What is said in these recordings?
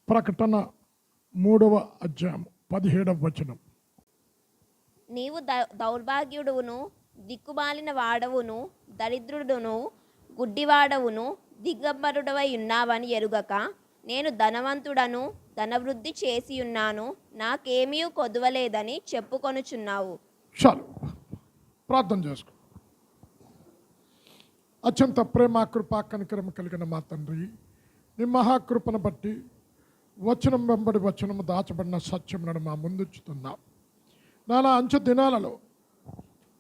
ప్రకటన 3వ అధ్యాయం 17వ వచనం. నీవు దౌర్భాగ్యుడును, దిక్కుమాలిన వాడవును, దరిద్రుడును, గుడ్డివాడవును, దిగంబరుడవై ఉన్నావని ఎరుగక, నేను ధనవంతుడను, ధనవృద్ధి చేసి ఉన్నాను, నాకేమీ కొదవలేదని చెప్పుకొనుచున్నావు. చాలు, ప్రార్థన చేసుకో. అత్యంత ప్రేమ, కృపా, కనికరం కలిగిన మా తండ్రి, నీ మహాకృపను బట్టి వచనం వెంబడి వచనము దాచబడిన సత్యములను మా ముందుంచుతున్నాం. నానా అంచె దినాలలో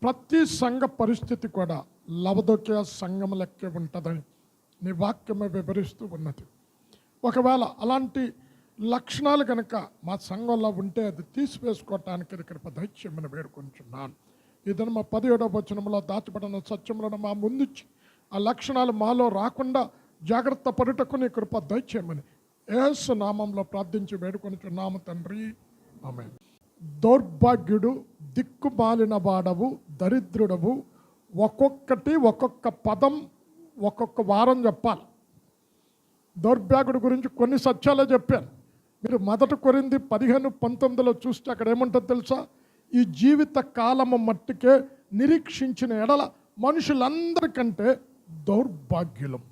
ప్రతి సంఘ పరిస్థితి కూడా లవదొకే సంఘం లెక్కే ఉంటుందని నీ వాక్యమే వివరిస్తూ ఉన్నది. ఒకవేళ అలాంటి లక్షణాలు కనుక మా సంఘంలో ఉంటే అది తీసివేసుకోవటానికి ఇక్కడ దైత్యమని వేడుకుంటున్నాను. ఇదని మా 17వ వచనంలో దాచబడిన సత్యములను మా ముందుంచి ఆ లక్షణాలు మాలో రాకుండా జాగ్రత్త పడుటకు నీ కృప దయచేయమని యేసు నామంలో ప్రార్థించి వేడుకొనుచున్నాము తండ్రి, ఆమేన్. దౌర్భాగ్యుడు, దిక్కుమాలిన వాడవు, దరిద్రుడవు. ఒక్కొక్క పదం ఒక్కొక్క వారం చెప్పాలి. దౌర్భాగ్యుడి గురించి కొన్ని సత్యాలే చెప్పాను. మీరు 1 కొరింథీ 15:19 చూస్తే అక్కడ ఏముంటుందో తెలుసా? ఈ జీవిత కాలము మట్టుకే నిరీక్షించిన ఎడల మనుషులందరికంటే దౌర్భాగ్యులం.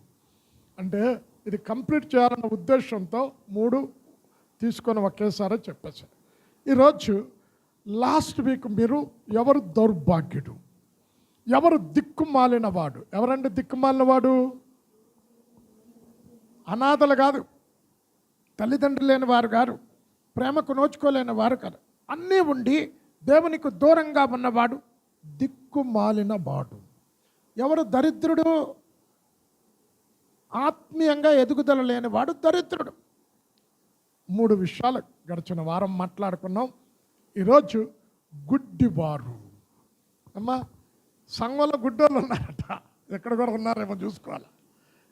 అంటే ఇది కంప్లీట్ చేయాలన్న ఉద్దేశంతో 3 తీసుకొని ఒకేసారి చెప్పేశారు. ఈరోజు లాస్ట్ వీక్ మీరు ఎవరు దౌర్భాగ్యుడు, ఎవరు దిక్కుమాలిన వాడు? ఎవరండి దిక్కుమాలిన వాడు? అనాథలు కాదు, తల్లిదండ్రులు లేని వారు కాదు, ప్రేమకు నోచుకోలేని వారు కాదు. అన్నీ ఉండి దేవునికి దూరంగా ఉన్నవాడు దిక్కుమాలిన వాడు. ఎవరు దరిద్రుడు? ఆత్మీయంగా ఎదుగుదల లేనివాడు దరిద్రుడు. 3 విషయాలు గడిచిన వారం మాట్లాడుకున్నాం. ఈరోజు గుడ్డివారు. అమ్మా, సంఘంలో గుడ్డోళ్ళు ఉన్నారట, ఎక్కడ కూడా ఉన్నారేమో చూసుకోవాలి.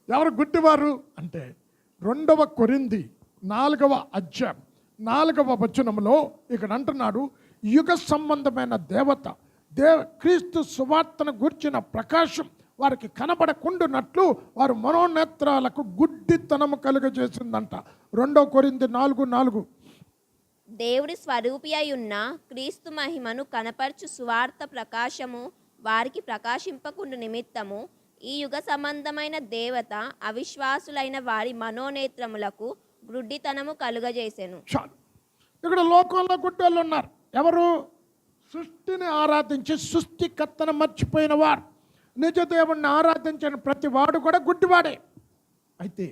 ఎవరు గుడ్డివారు అంటే 2వ కొరింథీ 4వ అధ్యాయం 4వ వచనంలో ఇక్కడ అంటున్నాడు, యుగ సంబంధమైన దేవత క్రీస్తు సువార్తను గూర్చిన ప్రకాశం వారికి కనబడకుండునట్లు వారు మనోనేత్రాలకు గుడ్డితనము కలుగజేసిందంట. 2వ కొరింథీ 4:4. దేవుడి స్వరూపి అయి ఉన్న క్రీస్తు మహిమను కనపరచు సువార్త ప్రకాశము వారికి ప్రకాశింపకుండు నిమిత్తము ఈ యుగ సంబంధమైన దేవత అవిశ్వాసులైన వారి మనోనేత్రములకు గుడ్డితనము కలుగజేసెను. చాలు. ఇక్కడ లోకంలో గుడ్డోళ్ళు ఉన్నారు. ఎవరు? సృష్టిని ఆరాధించి సృష్టికర్తను మర్చిపోయిన వారు. నిజ దేవుణ్ణి ఆరాధించిన ప్రతి వాడు కూడా గుడ్డివాడే. అయితే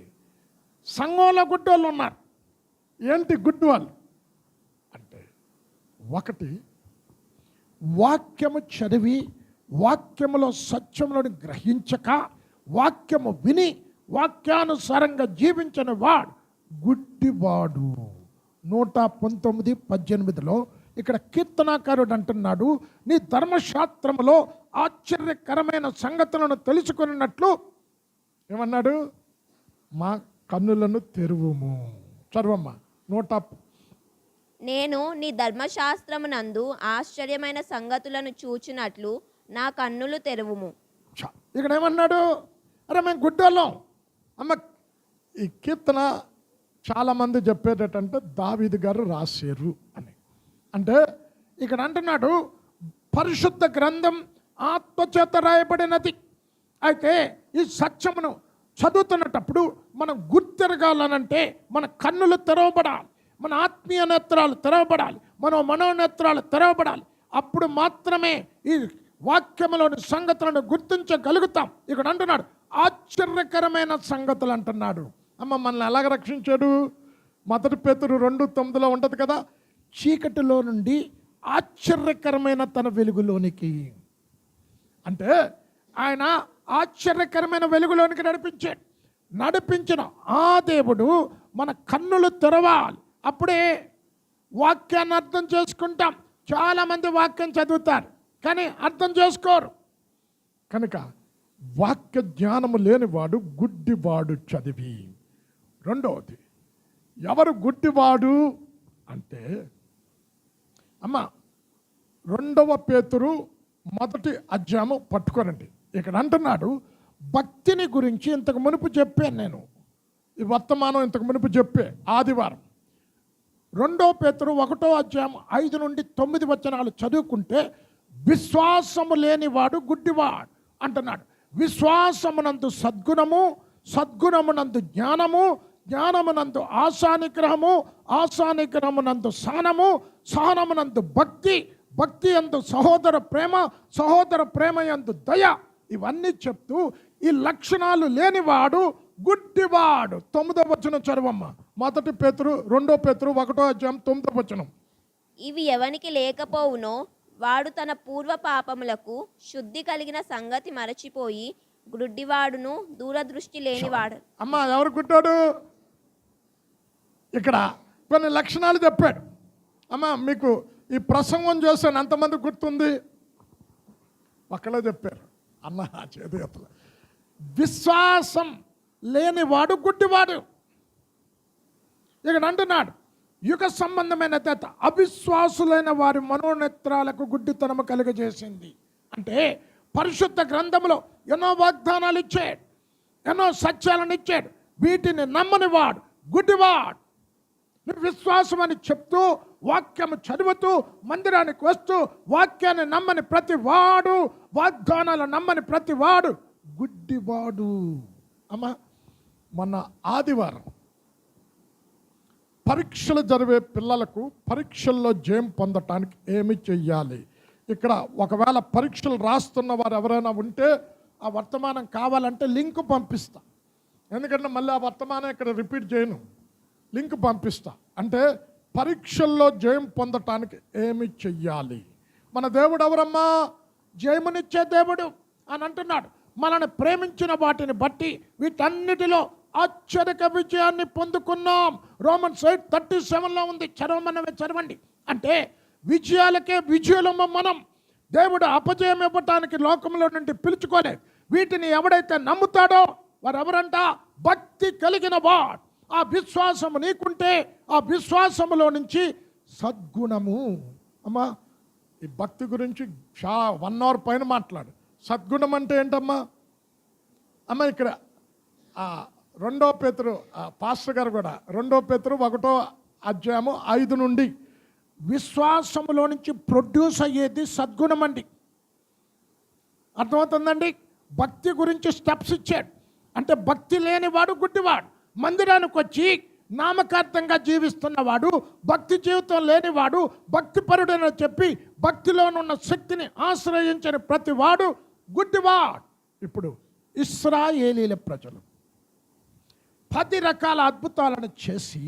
సంఘంలో గుడ్డోళ్ళు ఉన్నారు. ఏంటి గుడ్డివాళ్ళు అంటే? 1, వాక్యము చదివి వాక్యములో సత్యములను గ్రహించక వాక్యము విని వాక్యానుసారంగా జీవించిన వాడు గుడ్డివాడు. 119:18 ఇక్కడ కీర్తనాకారుడు అంటున్నాడు, నీ ధర్మశాస్త్రములో ఆశ్చర్యకరమైన సంగతులను తెలుసుకున్నట్లు ఏమన్నాడు? మా కన్నులను తెరువుము. చదవమ్మా. నేను నీ ధర్మశాస్త్రమునందు ఆశ్చర్యమైన సంగతులను చూచినట్లు నా కన్నులు తెరువుము. ఇక్కడ ఏమన్నాడు? అరే మేము గుడ్డోళ్ళం. అమ్మ, ఈ కీర్తన చాలామంది చెప్పేటంటే దావీదు గారు రాశారు అని. అంటే ఇక్కడ అంటున్నాడు, పరిశుద్ధ గ్రంథం ఆత్మచేత రాయబడినది. అయితే ఈ సత్యమును చదువుతున్నప్పుడు మనం గుర్తెరగాలనంటే మన కన్నులు తెరవబడాలి, మన ఆత్మీయ నేత్రాలు తెరవబడాలి, మన మనోనేత్రాలు తెరవబడాలి. అప్పుడు మాత్రమే ఈ వాక్యములోని సంగతులను గుర్తించగలుగుతాం. ఇక్కడ అంటున్నాడు ఆశ్చర్యకరమైన సంగతులు అంటున్నాడు. అమ్మ, మనల్ని ఎలాగ రక్షించాడు? 1 పేతురు 2:9 ఉంటుంది కదా, చీకటిలో నుండి ఆశ్చర్యకరమైన తన వెలుగులోనికి. అంటే ఆయన ఆశ్చర్యకరమైన వెలుగులోనికి నడిపించిన ఆ దేవుడు మన కన్నులు తెరవాలి. అప్పుడే వాక్యాన్ని అర్థం చేసుకుంటాం. చాలామంది వాక్యం చదువుతారు కానీ అర్థం చేసుకోరు. కనుక వాక్య జ్ఞానము లేనివాడు గుడ్డివాడు చదివి. 2వది, ఎవరు గుడ్డివాడు అంటే అమ్మ 2వ పేతురు 1వ అధ్యాయము పట్టుకోనండి. ఇక్కడ అంటున్నాడు, భక్తిని గురించి ఇంతకు మునుపు చెప్పాను నేను. ఈ వర్తమానం ఇంతకు మునుపు చెప్పే ఆదివారం 2 పేతురు 1 నుండి 9 వచనాలు చదువుకుంటే విశ్వాసము లేనివాడు గుడ్డివాడు అంటున్నాడు. విశ్వాసమునందు సద్గుణము, సద్గుణమునందు జ్ఞానము, జ్ఞానమునందు ఆశానిగ్రహము, ఆశానిగ్రహమునందు సహనము, సహనమునందు భక్తి, భక్తి యందు సహోదర ప్రేమ, సహోదర ప్రేమ యందు దయ. ఇవన్నీ చెప్తూ ఈ లక్షణాలు లేనివాడు గుడ్డివాడు. 9వ వచనం చదవమ్మ. 1 పేతురు 2 పేతురు 1 వచనం. ఇవి ఎవనికి లేకపోవునో వాడు తన పూర్వ పాపములకు శుద్ధి కలిగిన సంగతి మరచిపోయి గుడ్డివాడును దూరదృష్టి లేనివాడు. అమ్మ ఎవరు గుడ్డాడు? ఇక్కడ కొన్ని లక్షణాలు చెప్పాడు. అమ్మ మీకు ఈ ప్రసంగం చేశాను, ఎంతమంది గుర్తుంది? ఒక్కడే చెప్పారు అన్న చేతుల. విశ్వాసం లేనివాడు గుడ్డివాడు. ఇక్కడ అంటున్నాడు యుగ సంబంధమైన తేత అవిశ్వాసులైన వారి మనోనేత్రాలకు గుడ్డితనము కలుగజేసింది. అంటే పరిశుద్ధ గ్రంథంలో ఎన్నో వాగ్దానాలు ఇచ్చాడు, ఎన్నో సత్యాలను ఇచ్చాడు. వీటిని నమ్మని వాడు గుడ్డివాడు. నువ్వు విశ్వాసం అని చెప్తూ వాక్యము చదువుతూ మందిరానికి వస్తూ వాక్యాన్ని నమ్మని ప్రతి వాడు, వాగ్దానాలు నమ్మని ప్రతి వాడు గుడ్డివాడు. అమ్మ మొన్న ఆదివారం పరీక్షలు జరిగే పిల్లలకు పరీక్షల్లో జయం పొందటానికి ఏమి చెయ్యాలి? ఇక్కడ ఒకవేళ పరీక్షలు రాస్తున్న వారు ఎవరైనా ఉంటే ఆ వర్తమానం కావాలంటే లింక్ పంపిస్తా. ఎందుకంటే మళ్ళీ ఆ వర్తమానం ఇక్కడ రిపీట్ చేయను, లింక్ పంపిస్తా. అంటే పరీక్షల్లో జయం పొందటానికి ఏమి చెయ్యాలి? మన దేవుడు ఎవరమ్మా? జయమునిచ్చే దేవుడు అని అంటున్నాడు. మనల్ని ప్రేమించిన వాటిని బట్టి వీటన్నిటిలో ఆశ్చర్యక విజయాన్ని పొందుకున్నాం. రోమన్స్ 8:37 ఉంది, చదవండి. అంటే విజయాలకే విజయులమ్మ మనం. దేవుడు అపజయం ఇవ్వటానికి లోకంలో నుండి పిలుచుకోలేదు. వీటిని ఎవడైతే నమ్ముతాడో వారు ఎవరంట? భక్తి కలిగిన వాడు. ఆ విశ్వాసము నీకుంటే ఆ విశ్వాసములో నుంచి సద్గుణము. అమ్మా ఈ భక్తి గురించి 1 అవర్ పైన మాట్లాడు. సద్గుణం అంటే ఏంటమ్మా? అమ్మ ఇక్కడ 2 పేతురు పాస్టర్ గారు కూడా 2 పేతురు 1 నుండి విశ్వాసములో నుంచి ప్రొడ్యూస్ అయ్యేది సద్గుణం అండి. అర్థమవుతుందండి? భక్తి గురించి స్టెప్స్ ఇచ్చాడు. అంటే భక్తి లేనివాడు గుడ్డివాడు. మందిరానికి వచ్చి నామకార్థంగా జీవిస్తున్నవాడు, భక్తి జీవితం లేనివాడు, భక్తిపరుడని చెప్పి భక్తిలోనున్న శక్తిని ఆశ్రయించని ప్రతివాడు గుడ్డివాడు. ఇప్పుడు ఇశ్రాయేలీల ప్రజలు 10 రకాల అద్భుతాలను చేసి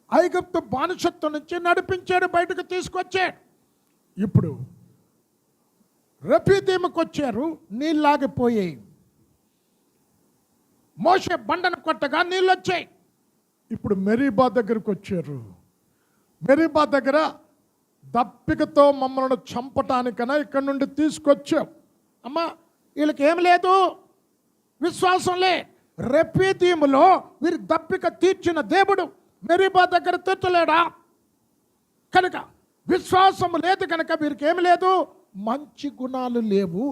ఐగుప్తు బానిసత్వం నుంచి నడిపించాడు, బయటకు తీసుకొచ్చాడు. ఇప్పుడు రఫీదీముకు వచ్చారు, నీళ్ళాగిపోయాయి. మోషే బండను కొట్టగా నీళ్ళు వచ్చాయి. ఇప్పుడు మెరీబా దగ్గరకు వచ్చారు. మెరీబా దగ్గర దప్పికతో మమ్మల్ని చంపటానికైనా ఇక్కడ నుండి తీసుకొచ్చాం. అమ్మా వీళ్ళకి ఏం లేదు, విశ్వాసం లే. రెఫీదీములో వీరి దప్పిక తీర్చిన దేవుడు మెరీబా దగ్గర తీర్చలేడా? కనుక విశ్వాసము లేదు కనుక వీరికి ఏమి లేదు, మంచి గుణాలు లేవు,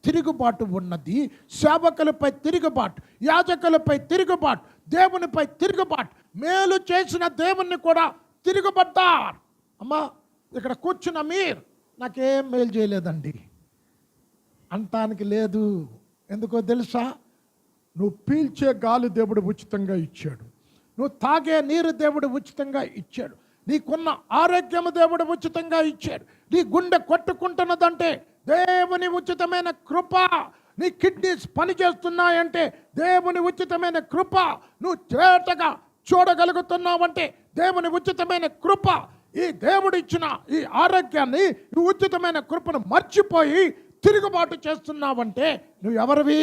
తిరుగుబాటు ఉన్నది. సేవకులపై తిరుగుబాటు, యాజకులపై తిరుగుబాటు, దేవునిపై తిరుగుబాటు, మేలు చేసిన దేవుణ్ణి కూడా తిరుగుబడ్డారు. అమ్మా ఇక్కడ కూర్చున్న మీరు నాకేం మేలు చేయలేదండి అంటానికి లేదు. ఎందుకో తెలుసా? నువ్వు పీల్చే గాలి దేవుడు ఉచితంగా ఇచ్చాడు, నువ్వు తాగే నీరు దేవుడు ఉచితంగా ఇచ్చాడు, నీకున్న ఆరోగ్యము దేవుడు ఉచితంగా ఇచ్చాడు, నీ గుండె కొట్టుకుంటున్నదంటే దేవుని ఉచితమైన కృప, నీ కిడ్నీస్ పనిచేస్తున్నాయంటే దేవుని ఉచితమైన కృప, నువ్వు చేతగా చూడగలుగుతున్నావంటే దేవుని ఉచితమైన కృప. ఈ దేవుడు ఇచ్చిన ఈ ఆరోగ్యాన్ని, ఈ ఉచితమైన కృపను మర్చిపోయి తిరుగుబాటు చేస్తున్నావంటే నువ్వు ఎవరివి?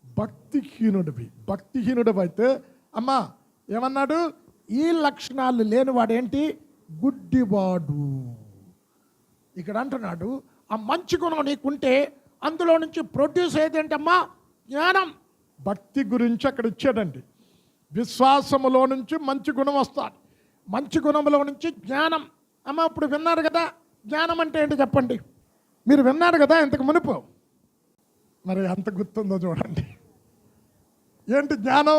భక్తిహీనుడివి. భక్తిహీనుడు అయితే అమ్మా ఏమన్నాడు? ఈ లక్షణాలు లేనివాడేంటి? గుడ్డివాడు. ఇక్కడ అంటున్నాడు ఆ మంచి గుణం నీకుంటే అందులో నుంచి ప్రొడ్యూస్ అయ్యేది ఏంటమ్మా? జ్ఞానం. భక్తి గురించి అక్కడ ఇచ్చాడండి. విశ్వాసములో నుంచి మంచి గుణం వస్తుంది, మంచి గుణంలో నుంచి జ్ఞానం. అమ్మ ఇప్పుడు విన్నారు కదా, జ్ఞానం అంటే ఏంటి చెప్పండి? మీరు విన్నారు కదా ఇంతకు మునుపు, మరి ఎంత గుర్తుందో చూడండి. ఏంటి జ్ఞానం?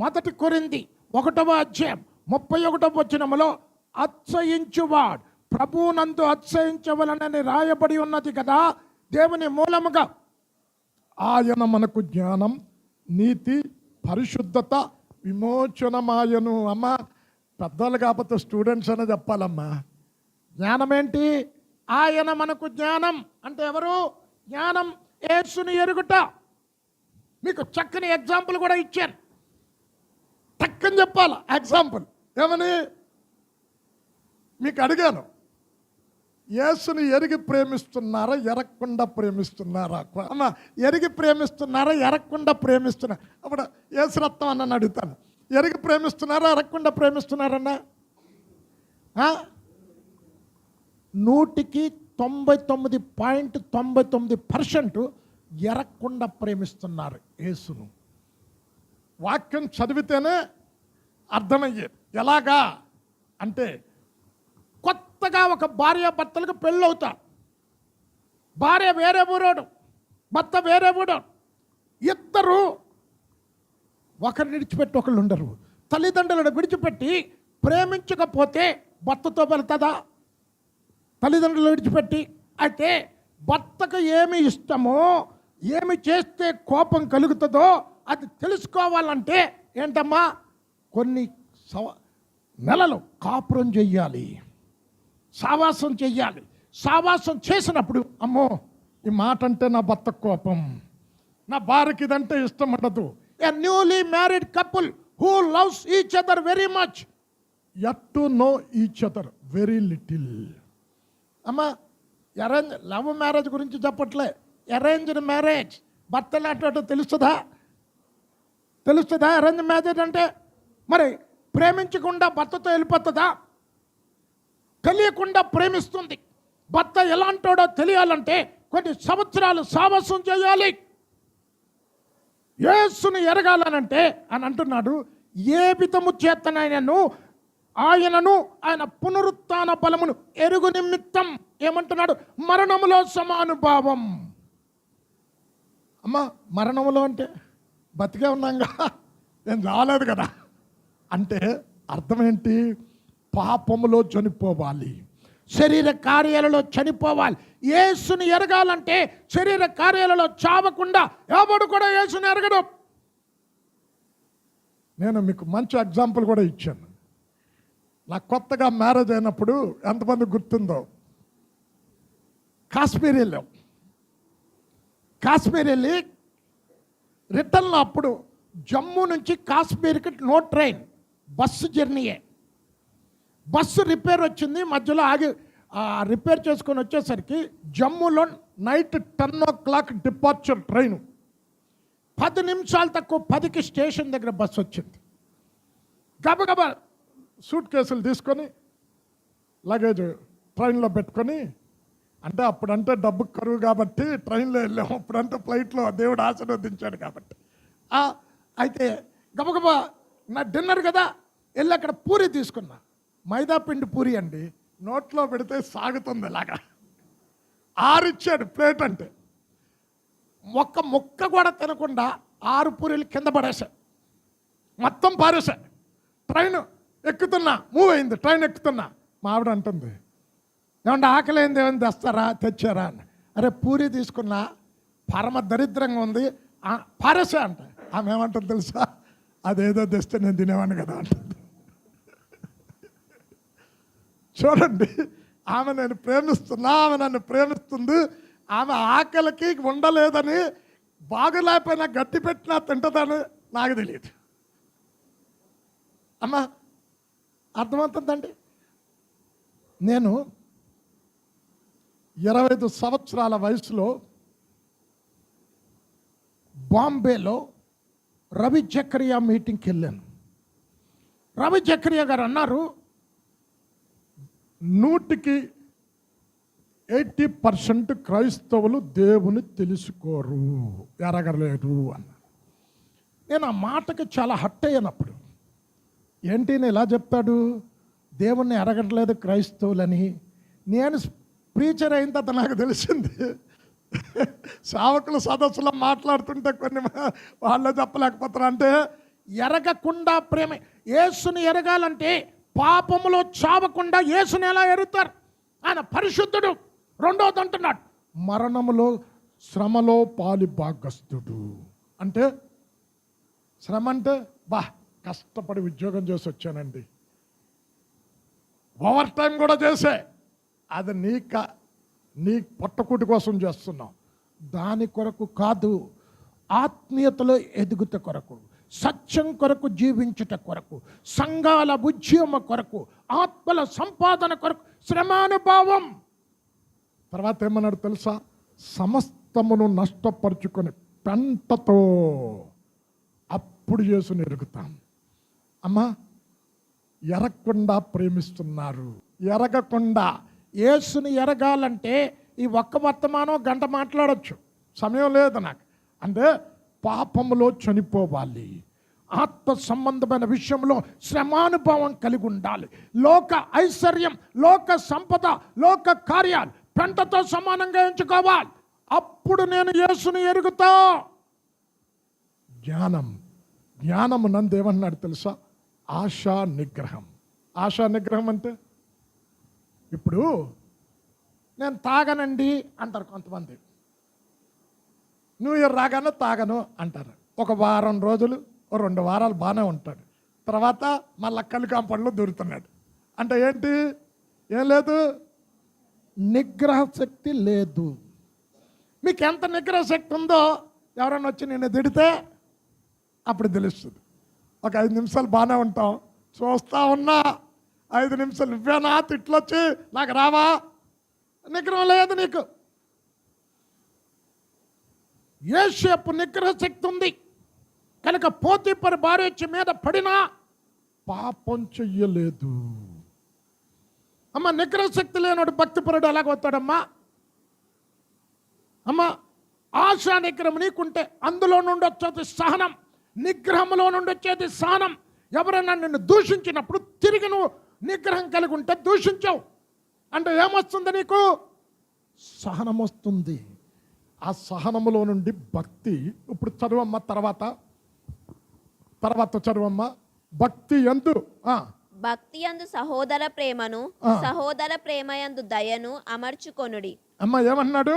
మొదటి కొరింథీ 1వ అధ్యాయం 31వ వచనములో అతిశయించువాడు ప్రభువునందు అతిశయించవలనని రాయబడి ఉన్నది కదా. దేవుని మూలముగా ఆయన మనకు జ్ఞానం, నీతి, పరిశుద్ధత, విమోచనమాయను. అమ్మ, పెద్దలు కాకపోతే స్టూడెంట్స్ అనే చెప్పాలమ్మా. జ్ఞానం ఏంటి? ఆయన మనకు జ్ఞానం అంటే ఎవరు? జ్ఞానం యేసుని ఎరుగుట. మీకు చక్కని ఎగ్జాంపుల్ కూడా ఇచ్చాను. చక్కని చెప్పాలా ఎగ్జాంపుల్ ఏమని మీకు అడిగాను. యేసుని ఎరిగి ప్రేమిస్తున్నారా, ఎరగకుండా ప్రేమిస్తున్నారా? అమ్మ, ఎరిగి ప్రేమిస్తున్నారా, ఎరగకుండా ప్రేమిస్తున్నారా? అప్పుడు యేసు రత్నం అన్నని అడుగుతాను. ఎరిగి ప్రేమిస్తున్నారా, ఎరగకుండా ప్రేమిస్తున్నారన్నా? 100కి 99.99% ఎరగకుండా ప్రేమిస్తున్నారు యేసును. వాక్యం చదివితేనే అర్థమయ్యేది. ఎలాగా అంటే, కొత్తగా ఒక భార్యాభర్తలకు పెళ్ళవుతారు. భార్య వేరే ఊరోడు, భర్త వేరే ఊరోడు. ఇద్దరు ఒకరిని విడిచిపెట్టి ఒకళ్ళు ఉండరు. తల్లిదండ్రులను విడిచిపెట్టి ప్రేమించకపోతే భర్తతో వెళ్తుందా? తల్లిదండ్రులు విడిచిపెట్టి. అయితే భర్తకు ఏమి ఇష్టమో, ఏమి చేస్తే కోపం కలుగుతుందో అది తెలుసుకోవాలంటే ఏంటమ్మా, కొన్ని నెలలు కాపురం చెయ్యాలి, సావాసం చెయ్యాలి. సావాసం చేసినప్పుడు అమ్మో, ఈ మాట అంటే నా భర్త కోపం, నా భార్యకి ఇదంటే ఇష్టం ఉండదు. A newly married couple who loves each other very much yet to know each other very little. అమ్మా, లవ్ మ్యారేజ్ గురించి చెప్పట్లే, అరేంజ్డ్ మ్యారేజ్. భర్త లాంటి తెలుస్తుందా? అరేంజ్ మ్యారేజ్ అంటే మరి ప్రేమించకుండా భర్తతో వెళ్ళిపోతుందా? తెలియకుండా ప్రేమిస్తుంది. భర్త ఎలాంటోడో తెలియాలంటే కొన్ని సంవత్సరాలు సావాసం చేయాలి. యేసుని ఎరగాలనంటే అని అంటున్నాడు, ఏ విధము చేతనైనను ఆయనను ఆయన పునరుత్థాన బలమును ఎరుగు నిమిత్తం ఏమంటున్నాడు? మరణములో సమానుభావం. అమ్మ, మరణములో అంటే బతికే ఉన్నాగా, నేను రాలేదు కదా అంటే అర్థం ఏంటి? పాపములో చనిపోవాలి, శరీర కార్యాలలో చనిపోవాలి. యేసుని ఎరగాలంటే శరీర కార్యాలలో చావకుండా ఎవడు కూడా యేసుని ఎరగడు. నేను మీకు మంచి ఎగ్జాంపుల్ కూడా ఇచ్చాను. నాకు కొత్తగా మ్యారేజ్ అయినప్పుడు ఎంతమంది గుర్తుందో, కాశ్మీర్ వెళ్ళాం. కాశ్మీర్ వెళ్ళి రిటర్న్లో అప్పుడు జమ్మూ నుంచి కాశ్మీర్కి నో ట్రైన్, బస్సు జర్నీయే. బస్సు రిపేర్ వచ్చింది, మధ్యలో ఆగి రిపేర్ చేసుకొని వచ్చేసరికి జమ్మూలో నైట్ 10 o'clock డిపార్చర్ ట్రైను. 10 నిమిషాలు తక్కువ 10కి స్టేషన్ దగ్గర బస్సు వచ్చింది. గబగబా సూట్ కేసులు తీసుకొని లగేజ్ ట్రైన్లో పెట్టుకొని, అంటే అప్పుడంటే డబ్బు కరువు కాబట్టి ట్రైన్లో వెళ్ళాము, అప్పుడంటే ఫ్లైట్లో దేవుడు ఆశీర్వదించాడు కాబట్టి. అయితే గబగబా నా డిన్నర్ కదా వెళ్ళి అక్కడ పూరి తీసుకున్నా. మైదా పిండి పూరి అండి, నోట్లో పెడితే సాగుతుంది ఇలాగా. 6 ఇచ్చాడు ప్లేట్. అంటే ఒక్క ముక్క కూడా తినకుండా 6 పూరీలు కింద పడేసా, మొత్తం పారేసా. ట్రైన్ ఎక్కుతున్నా, మూవ్ అయింది, ట్రైన్ ఎక్కుతున్నా. మా ఆవిడ అంటుంది, ఏమంటే ఆకలి అయింది, ఏమైనా తెచ్చారా అని. అరే, పూరి తీసుకున్నా, పరమ దరిద్రంగా ఉంది, పారేసా అంట. ఆమె ఏమంటుంది తెలుసా? అదేదో తెస్తే నేను తినేవాడిని కదా అంటుంది. చూడండి, ఆమె నేను ప్రేమిస్తున్నా, ఆమె నన్ను ప్రేమిస్తుంది. ఆమె ఆకలికి ఉండలేదని, బాగులేకపోయినా గట్టి పెట్టినా తింటుందని నాకు తెలియదు. అమ్మా, అర్థమవుతుందండి. నేను 25 సంవత్సరాల వయసులో బాంబేలో రవి జకరియా మీటింగ్కి వెళ్ళాను. రవి జకరియా గారు అన్నారు, 100కి 80% క్రైస్తవులు దేవుని తెలుసుకోరు, ఎరగలేరు అన్నారు. నేను ఆ మాటకి చాలా హట్ అయ్యానప్పుడు. ఏంటి నేను ఇలా చెప్తాడు, దేవుణ్ణి ఎరగట్లేదు క్రైస్తవులని. నేను ప్రీచర్ అయిన తర్వాత నాకు తెలిసింది, సేవకుల సదస్సులో మాట్లాడుతుంటే కొన్ని వాళ్ళే చెప్పలేకపోతారు. అంటే ఎరగకుండా ప్రేమ, యేసుని ఎరగాలంటే పాపములో చావకుండా యేసుని ఎలా ఎరుగుతారు? ఆయన పరిశుద్ధుడు. రెండోది అంటున్నాడు, మరణములో శ్రమలో పాలి భాగస్థుడు. అంటే శ్రమ అంటే కష్టపడి ఉద్యోగం చేసి వచ్చానండి, ఓవర్ టైం కూడా చేసే, అది నీ పొట్టకూటి కోసం చేస్తున్నావు, దాని కొరకు కాదు, ఆత్మీయతలో ఎదుగుట కొరకు, సత్యం కొరకు జీవించుట కొరకు, సంఘాల ఉద్యమ కొరకు, ఆత్మల సంపాదన కొరకు శ్రమానుభావం. తర్వాత ఏమన్నాడు తెలుసా? సమస్తమును నష్టపరుచుకొని పెంటతో అప్పుడు యేసుని ఎరుగుతాం. అమ్మా, ఎరగకుండా ప్రేమిస్తున్నారు. ఎరగకుండా యేసుని ఎరగాలంటే ఈ ఒక్క వర్తమానం గంట మాట్లాడచ్చు, సమయం లేదు నాకు. అంటే పాపములో చనిపోవాలి, ఆత్మ సంబంధమైన విషయంలో శ్రమానుభవం కలిగి ఉండాలి. లోక ఐశ్వర్యం, లోక సంపద, లోక కార్యాలు పెంటతో సమానంగా ఎంచుకోవాలి. అప్పుడు నేను యేసుని ఎరుగుతా. జ్ఞానము నందు ఏమన్నాడు తెలుసా? ఆశా నిగ్రహం. ఆశా నిగ్రహం అంటే, ఇప్పుడు నేను తాగనండి అంటారు కొంతమంది, న్యూ ఇయర్ రాగానే తాగను అంటారు. ఒక వారం రోజులు, 2 వారాలు బాగానే ఉంటాడు, తర్వాత మళ్ళీ కలికాంపండ్లో దొరుకుతున్నాడు. అంటే ఏంటి? ఏం లేదు, నిగ్రహ శక్తి లేదు. మీకు ఎంత నిగ్రహ శక్తి ఉందో ఎవరైనా వచ్చి నేను తిడితే అప్పుడు తెలుస్తుంది. ఒక 5 నిమిషాలు బాగానే ఉంటాం, చూస్తా ఉన్నా 5 నిమిషాలు నువ్వేనా తిట్లొచ్చి నాకు రావా? నిగ్రహం లేదు నీకు. యోసేపు నిగ్రహ శక్తి ఉంది కనుక పోతీఫరు భార్య మీద పడినా పాపం చెయ్యలేదు. అమ్మ, నిగ్రహ శక్తి లేనాడు భక్తిపరుడు ఎలాగవుతాడమ్మా? అమ్మ, ఆశా నిగ్రహం నీకుంటే అందులో నుండి వచ్చేది సహనం, నిగ్రహంలో నుండి వచ్చేది సహనం. ఎవరైనా నిన్ను దూషించినప్పుడు తిరిగి నువ్వు నిగ్రహం కలిగి ఉంటే దూషించావు అంటే ఏమొస్తుంది? నీకు సహనం వస్తుంది. ఆ సహనములో నుండి భక్తి. ఇప్పుడు చదువమ్మ, తర్వాత చదువమ్మ. భక్తి యందు భక్తి యందు సహోదర ప్రేమను, సహోదర ప్రేమ యందు దయను అమర్చుకొనుడి. అమ్మ ఏమన్నాడు?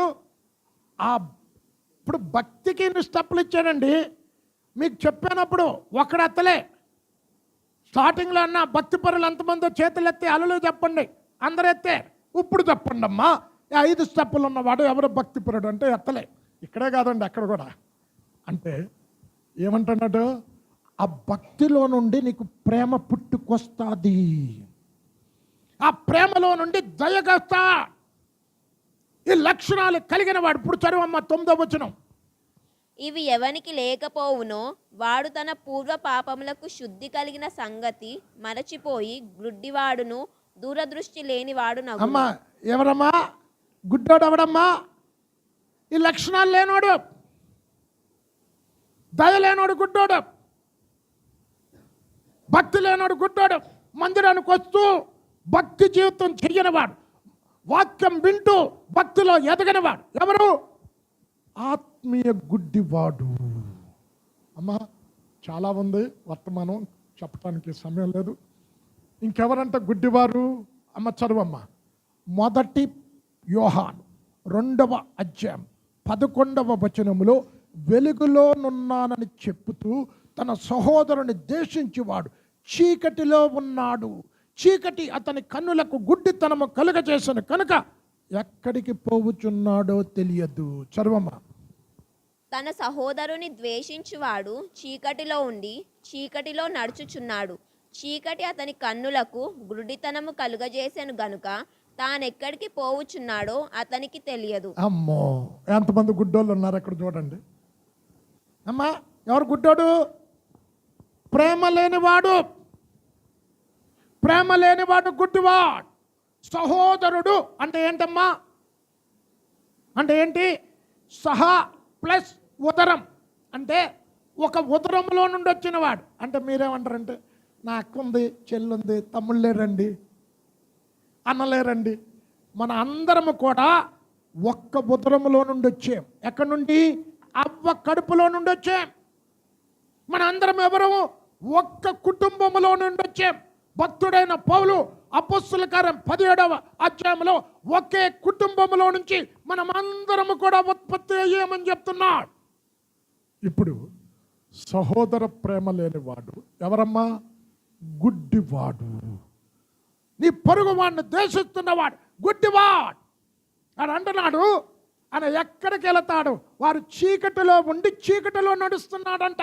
ఇప్పుడు భక్తికి ఇన్ని స్టెప్పులు ఇచ్చాడండి. మీకు చెప్పినప్పుడు ఒకడు ఎత్తలే. స్టార్టింగ్లో అన్న భక్తి పరులు ఎంతమందో చేతులు ఎత్తి అలలు చెప్పండి, అందరు ఎత్తే. ఇప్పుడు చెప్పండి అమ్మా, 5 స్టెప్పులు ఉన్నవాడు ఎవరు భక్తిపరుడు అంటే ఎత్తలే. ఇక్కడే కాదండి, అక్కడ కూడా. అంటే ఏమంటున్నాడు? ఆ భక్తిలో నుండి నీకు ప్రేమ పుట్టుకొస్తుంది, ఆ ప్రేమలో నుండి దయగస్తా. ఈ లక్షణాలు కలిగిన వాడు. ఇప్పుడు చదువమ్మ 9వ వచనం. ఇవి ఎవనికి లేకపోవునో వాడు తన పూర్వ పాపములకు శుద్ధి కలిగిన సంగతి మరచిపోయి గుడ్డివాడును దూరదృష్టి లేనివాడు నగును. అమ్మా, ఎవరమ్మా గుడ్డోడు? ఎవడమ్మా? ఈ లక్షణాలు లేనోడు, దయ లేనోడు గుడ్డోడు, భక్తి లేనోడు గుడ్డోడు. మందిరానికి వస్తూ భక్తి జీవితం చెయ్యనివాడు, వాక్యం వింటూ భక్తిలో ఎదగనివాడు ఎవరు? ఆత్మీయ గుడ్డివాడు. అమ్మా, చాలా ఉంది, వర్తమానం చెప్పడానికి సమయం లేదు. ఇంకెవరంట గుడ్డివారు? అమ్మ చదువమ్మ. 1 యోహాను 2వ అధ్యాయం 11వ వచనములో, వెలుగులోనున్నానని చెప్పుతూ తన సహోదరుని ద్వేషించేవాడు చీకటిలో ఉన్నాడు, చీకటి అతని కన్నులకు గుడ్డితనము కలుగజేసను కనుక ఎక్కడికి పోవుచున్నాడో తెలియదు. చదువమ్మ. తన సహోదరుని ద్వేషించువాడు చీకటిలో ఉండి చీకటిలో నడుచుచున్నాడు, చీకటి అతని కన్నులకు గుడ్డితనము కలుగజేసెను గనుక తానెక్కడికి పోవుచున్నాడో అతనికి తెలియదు. అమ్మో, ఎంతమంది గుడ్డోళ్ళు ఉన్నారు అక్కడ చూడండి. అమ్మా, ఎవరు గుడ్డోడు? ప్రేమ లేనివాడు. ప్రేమ లేనివాడు గుడ్డివాడు. సహోదరుడు అంటే ఏంటమ్మా? అంటే ఏంటి? సహా ప్లస్ ఉదరం అంటే ఒక ఉదరంలో నుండి వచ్చినవాడు. అంటే మీరేమంటారంటే, నా అక్క ఉంది, చెల్లుంది, తమ్ముళ్ళు లేరండి, అన్నలేరండి. మన అందరము కూడా ఒక్క ఉదరములో నుండి వచ్చాం. ఎక్కడి నుండి? అవ్వ కడుపులో నుండి వచ్చాం. మన అందరం ఎవరు? ఒక్క కుటుంబములో నుండి వచ్చాం. భక్తుడైన పౌలు అపొస్తలుల కార్యం 17వ అధ్యాయంలో ఒకే కుటుంబములో నుంచి మనం అందరము కూడా ఉత్పత్తి అయ్యామని చెప్తున్నాడు. ఇప్పుడు సహోదర ప్రేమ లేనివాడు ఎవరమ్మా? గుడ్డివాడు. నీ పొరుగు వాడిని ద్వేషిస్తున్నవాడు గుడ్డివాడు అని అంటున్నాడు. ఆయన ఎక్కడికి వెళతాడు? వారు చీకటిలో ఉండి చీకటిలో నడుస్తున్నాడంట.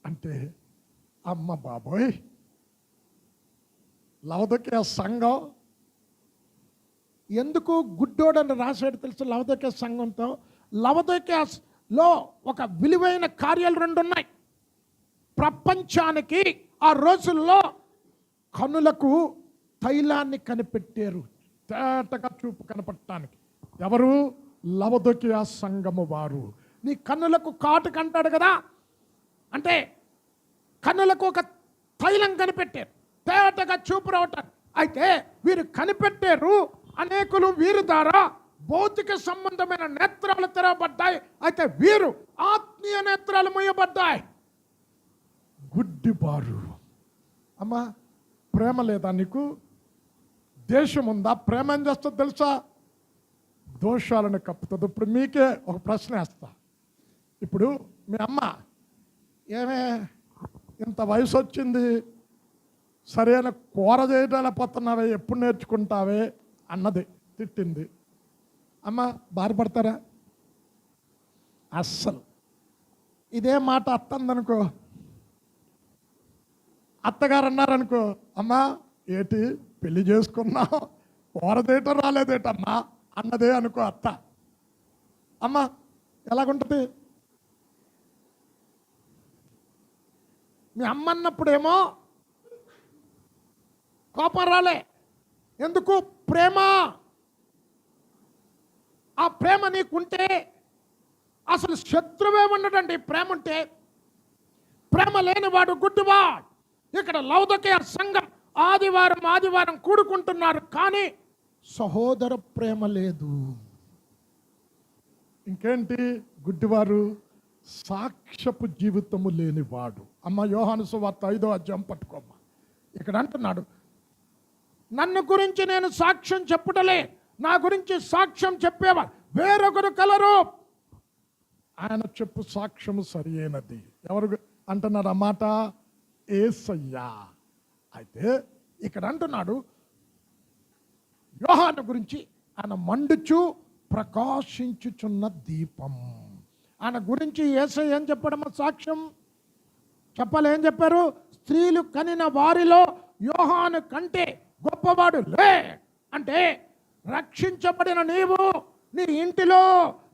అంటే అమ్మ బాబోయ్, లవదొకే సంఘం ఎందుకు గుడ్డోడని రాశాడు తెలుసు? లవదొకే సంఘంతో లవదొకేలో ఒక విలువైన కార్యాలు 2 ఉన్నాయి. ప్రపంచానికి ఆ రోజుల్లో కనులకు తైలాన్ని కనిపెట్టారు, తేటగా చూపు కనపడటానికి. ఎవరు? లవదొకియా సంఘము వారు. నీ కన్నులకు కాటుక అంటాడు కదా, అంటే కన్నులకు ఒక తైలం కనిపెట్టారు, తేటగా చూపు రావటానికి. అయితే వీరు కనిపెట్టారు, అనేకులు వీరి ద్వారా భౌతిక సంబంధమైన నేత్రాలు తెరవబడ్డాయి. అయితే వీరు ఆత్మీయ నేత్రాలు మూయబడ్డాయి. గుడ్డివారు. అమ్మా, ప్రేమ లేదా నీకు? దేశం ఉందా? ప్రేమ ఏం చేస్తుందో తెలుసా? దోషాలను కప్పుతుంది. ఇప్పుడు మీకే ఒక ప్రశ్న వేస్తా. ఇప్పుడు మీ అమ్మ ఏమే ఇంత వయసు వచ్చింది, సరైన కూర చేయలేకపోతున్నావే, ఎప్పుడు నేర్చుకుంటావే అన్నది, తిట్టింది. అమ్మ బాధపడతారా? అస్సలు. ఇదే మాట అత్తందనుకో, అత్తగారు అన్నారనుకో, అమ్మా ఏటి పెళ్లి చేసుకున్నావు, కూర చేయటం రాలేదేటమ్మా అన్నదే అనుకో అత్త. అమ్మ ఎలాగుంటుంది? మీ అమ్మ అన్నప్పుడేమో కోపం రాలే. ఎందుకు? ప్రేమ. ఆ ప్రేమ నీకుంటే అసలు శత్రువే ఉండడండి. ప్రేమ ఉంటే. ప్రేమ లేనివాడు గుడ్డివాడు. ఇక్కడ లవదొకియా సంఘం ఆదివారం కూడుకుంటున్నారు, కానీ సహోదర ప్రేమ లేదు. ఇంకేంటి? గుడ్డివారు, సాక్ష్యపు జీవితము లేనివాడు. అమ్మ యోహాను సువార్త 5వ అధ్యాయం పట్టుకోమ్మా. ఇక్కడ అంటున్నాడు, నన్ను గురించి నేను సాక్ష్యం చెప్పుటలే, నా గురించి సాక్ష్యం చెప్పేవారు వేరొకరు కలరు. ఆయన చెప్పు సాక్ష్యము సరి అయినది. ఎవరు అంటున్నారు ఆ మాట? యేసయ్యా. అయితే ఇక్కడ అంటున్నాడు యోహాను గురించి, ఆయన మండుచు ప్రకాశించుచున్న దీపం. ఆయన గురించి యేసయ్య ఏం చెప్పడమో సాక్ష్యం చెప్పాలి. ఏం చెప్పారు? స్త్రీలు కనిన వారిలో యోహాను కంటే గొప్పవాడు లే. అంటే రక్షించబడిన నీవు నీ ఇంటిలో,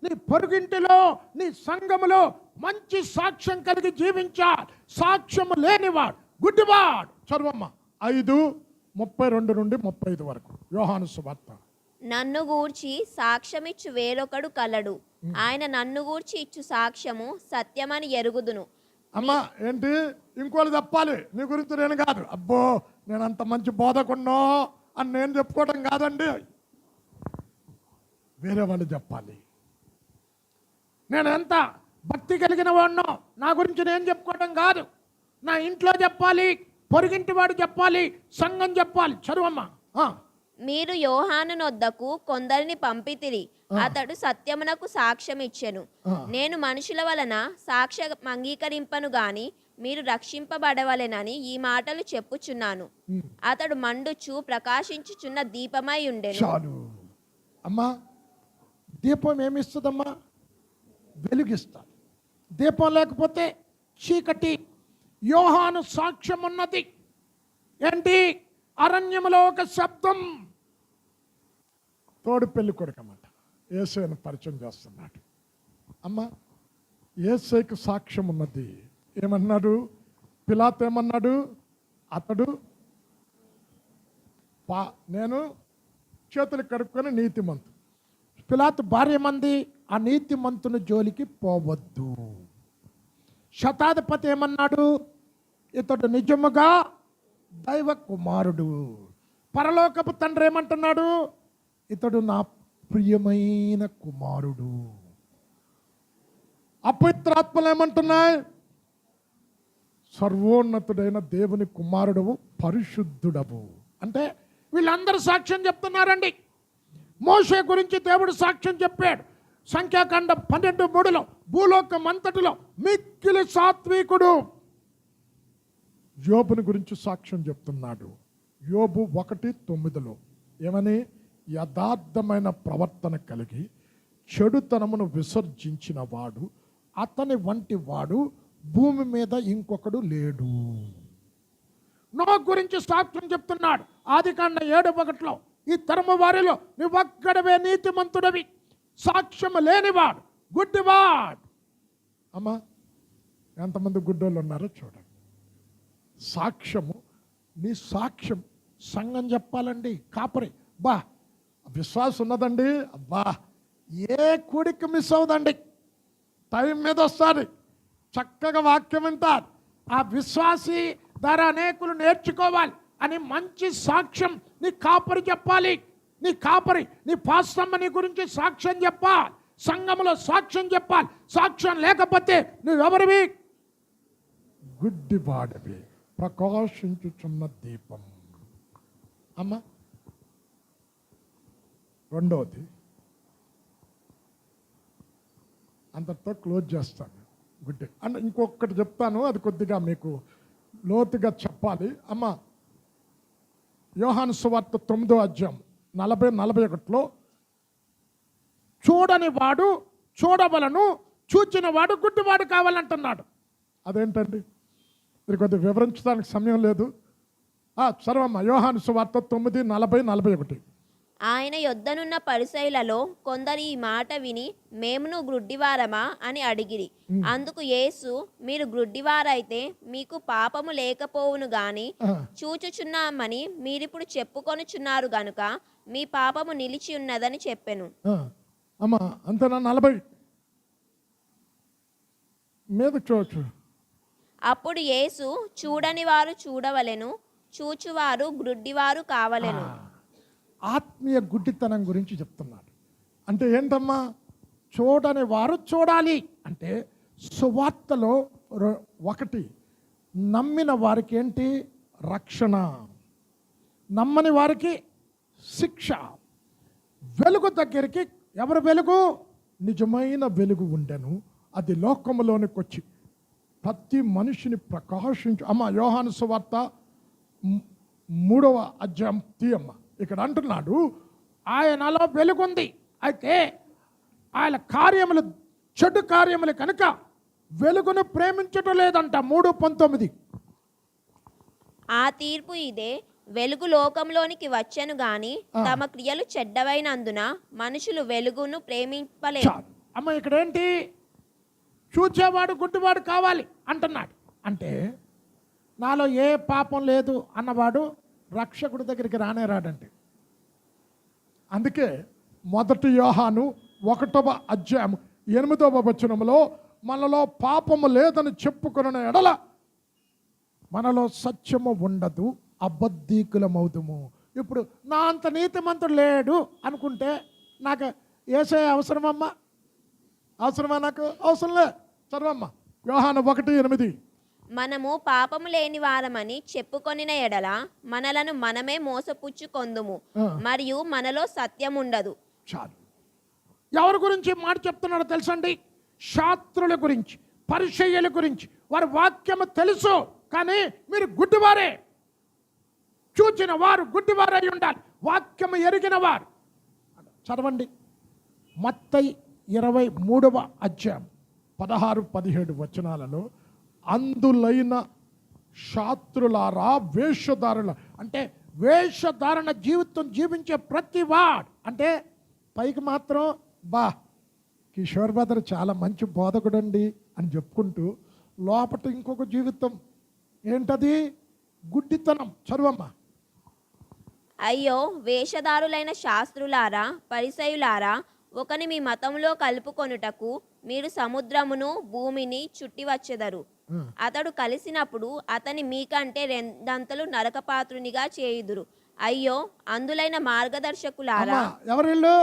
నీ పొరుగింటిలో, నీ సంఘములో మంచి సాక్ష్యం కలిగి జీవించాలి. సాక్ష్యము లేనివాడు గుడ్డివాడు. చదవమ్మ 5:32 నుండి 35 వరకు యోహాను సువార్త. నన్ను గూర్చి సాక్ష్యమిచ్చు వేరొకడు కలడు, ఆయన నన్ను గూర్చి ఇచ్చు సాక్ష్యము సత్యమని ఎరుగుదును. అమ్మ ఏంటి? ఇంకోళ్ళు చెప్పాలి నీ గురించి, నేను కాదు. అబ్బో నేను అంత మంచి బోధకున్నో అని నేను చెప్పుకోవడం కాదండి, వేరే వాళ్ళు చెప్పాలి. నేను ఎంత భక్తి కలిగిన వాడినో నా గురించి నేను చెప్పుకోవడం కాదు. నా ఇంట్లో చెప్పాలి, పొరుగింటి వాడు చెప్పాలి, సంఘం చెప్పాలి. చదువమ్మా. మీరు యోహాను నొద్దకు కొందరిని పంపితిరి, అతడు సత్యమునకు సాక్ష్యం ఇచ్చెను. నేను మనుషుల వలన సాక్ష్యం అంగీకరింపను గాని మీరు రక్షింపబడవలెనని ఈ మాటలు చెప్పుచున్నాను. అతడు మండుచు ప్రకాశించుచున్న దీపమై ఉండెను. చాలు అమ్మా. దీపం ఏమిస్తుందమ్మా? వెలుగిస్తా. దీపం లేకపోతే చీకటి. యోహాను సాక్ష్యం ఉన్నది. ఏంటి? అరణ్యములో ఒక శబ్దం. తోడు పెళ్లి కొడుకు అన్నమాట. యేసయ్యను పరిచయం చేస్తున్నాడు. అమ్మ యేసయ్యకు సాక్ష్యం ఉన్నది. ఏమన్నాడు? పిలాతు ఏమన్నాడు? అతడు నేను చేతులు కడుక్కొని నీతిమంతు. పిలాతు భార్య మంది, ఆ నీతిమంతుని జోలికి పోవద్దు. శతాధిపతి ఏమన్నాడు? ఇతడు నిజముగా దైవ కుమారుడు. పరలోకపు తండ్రి ఏమంటున్నాడు? ఇతడు నా ప్రియమైన కుమారుడు. అపవిత్రాత్మలు ఏమంటున్నాయి? సర్వోన్నతుడైన దేవుని కుమారుడవు, పరిశుద్ధుడవు. అంటే వీళ్ళందరూ సాక్ష్యం చెప్తున్నారండి. మోషే గురించి దేవుడు సాక్ష్యం చెప్పాడు. సంఖ్యాకాండం 12:3 భూలోకం అంతటిలో మిక్కిలి సాత్వికుడు. యోబుని గురించి సాక్ష్యం చెప్తున్నాడు. యోబు 1:9 ఏమని? యథార్థమైన ప్రవర్తన కలిగి చెడుతనమును విసర్జించిన వాడు, అతని వంటి వాడు భూమి మీద ఇంకొకడు లేడు. నోహు గురించి సాక్ష్యం చెప్తున్నాడు. ఆదికాండం 7:1 ఈ తరము వారిలో నీవొక్కడవే నీతిమంతుడవి, సాక్ష్యము లేనివాడు, గుడ్డివాడు. అమ్మా, ఎంతమంది గుడ్డోళ్ళు ఉన్నారో చూడండి. సాక్ష్యము, నీ సాక్ష్యం సంఘం చెప్పాలండి. కాపరి బా విశ్వాసం ఉన్నదండి, అబ్బా ఏ కూడికి మిస్ అవుదండి, టైం మీద వస్తుంది, చక్కగా వాక్యం వింటారు, ఆ విశ్వాసి ద్వారా అనేకులు నేర్చుకోవాలి అని మంచి సాక్ష్యం నీ కాపరి చెప్పాలి. నీ కాపరి, నీ పాస్తమ్మ నీ గురించి సాక్ష్యం చెప్పాలి, సంఘంలో సాక్ష్యం చెప్పాలి. సాక్ష్యం లేకపోతే నువ్వెవరివి? గుడ్డివాడివి, ప్రకాశించుచున్న దీపం. అమ్మ, రెండవది అంతటితో క్లోజ్ చేస్తాను. గుడ్డి అంటే ఇంకొకటి చెప్తాను, అది కొద్దిగా మీకు లోతుగా చెప్పాలి. అమ్మ, యోహాను సువార్త 9:40-41 చూడని వాడు చూడవలను, చూచిన వాడు గుడ్డివాడు కావాలంటున్నాడు. అదేంటండి? ఇది కొద్దిగా వివరించడానికి సమయం లేదు. సర్వమ్మ, యోహాను సువార్త 9:40-41 ఆయన యొద్దనున్న పరిసయ్యులలో కొందరు ఈ మాట విని, మేమును గ్రుడ్డివారమా అని అడిగిరి. అందుకు యేసు, మీరు గ్రుడ్డివారైతే మీకు పాపము లేకపోవును గాని చూచుచున్నామని మీరిప్పుడు చెప్పుకొనుచున్నారు గనుక మీ పాపము నిలిచి ఉన్నదని చెప్పెను. అమ్మా, అంతేనా? 40 మీద చూడచ్చు. అప్పుడు యేసు, చూడని వారు చూడవలెను, చూచువారు గ్రుడ్డివారు కావలెను. ఆత్మీయ గుడ్డితనం గురించి చెప్తున్నాడు. అంటే ఏంటమ్మా? చూడని వారు చూడాలి. అంటే సువార్తలో 1 నమ్మిన వారికి ఏంటి? రక్షణ. నమ్మని వారికి శిక్ష. వెలుగు దగ్గరికి ఎవరు వెలుగు? నిజమైన వెలుగు ఉండెను, అది లోకములోనికి వచ్చి ప్రతి మనిషిని ప్రకాశించు. అమ్మ, యోహాను సువార్త 3:3 తీయమ్మ. ఇక్కడ అంటున్నాడు, ఆయనలో వెలుగుంది, అయితే ఆయన కార్యములు చెడు కార్యములు కనుక వెలుగును ప్రేమించటం లేదంట. 3:19 ఆ తీర్పు ఇదే, వెలుగు లోకంలోనికి వచ్చెను గాని తమ క్రియలు చెడ్డవైనందున మనుషులు వెలుగును ప్రేమింపలేదు. అమ్మ, ఇక్కడ ఏంటి? చూచేవాడు గుడ్డివాడు కావాలి అంటున్నాడు. అంటే నాలో ఏ పాపం లేదు అన్నవాడు రక్షకుడి దగ్గరికి రానే రాడంటే. అందుకే 1 యోహాను 1:8 మనలో పాపము లేదని చెప్పుకున్న ఎడల మనలో సత్యము ఉండదు, అబద్ధీకులమవుదుము. ఇప్పుడు నా అంత నీతిమంతుడు లేడు అనుకుంటే నాకు యేసయ్య అవసరమమ్మా? అవసరమా? నాకు అవసరం లే. చదవమ్మ, యోహాను 1:8 మనము పాపము లేని వారమని చెప్పుకొనిన ఎడల మనలను మనమే మోసపుచ్చుకొందుము, మరియు మనలో సత్యం ఉండదు. చాలు. ఎవరి గురించి మాట చెప్తున్నాడో తెలుసండి? శాస్త్రుల గురించి, పరిచయ్యుల గురించి. వారి వాక్యము తెలుసు, కానీ మీరు గుడ్డివారే. చూచిన వారు గుడ్డివారై ఉండాలి, వాక్యము ఎరిగిన వారు. చదవండి, మత్తయి 23:16-17 అందులైన శాస్త్రులారా, వేషధారుల అంటే వేషధారణ జీవితం జీవించే ప్రతి వాడు, అంటే పైకి మాత్రం కిషోర్ భద్ర చాలా మంచి బోధకుడండి అని చెప్పుకుంటూ లోపట ఇంకొక జీవితం ఏంటది? గుడ్డితనం. చదువమ్మా. అయ్యో, వేషధారులైన శాస్త్రులారా, పరిసయులారా, ఒకని మీ మతంలో కలుపుకొనుటకు మీరు సముద్రమును భూమిని చుట్టి వచ్చెదరు. అతడు కలిసినప్పుడు అతని మీకంటే 2 అంతలు నరకపాత్రునిగా చేయుదురు. అయ్యో, అందులైన మార్గదర్శకులారా. ఎవరిల్లు?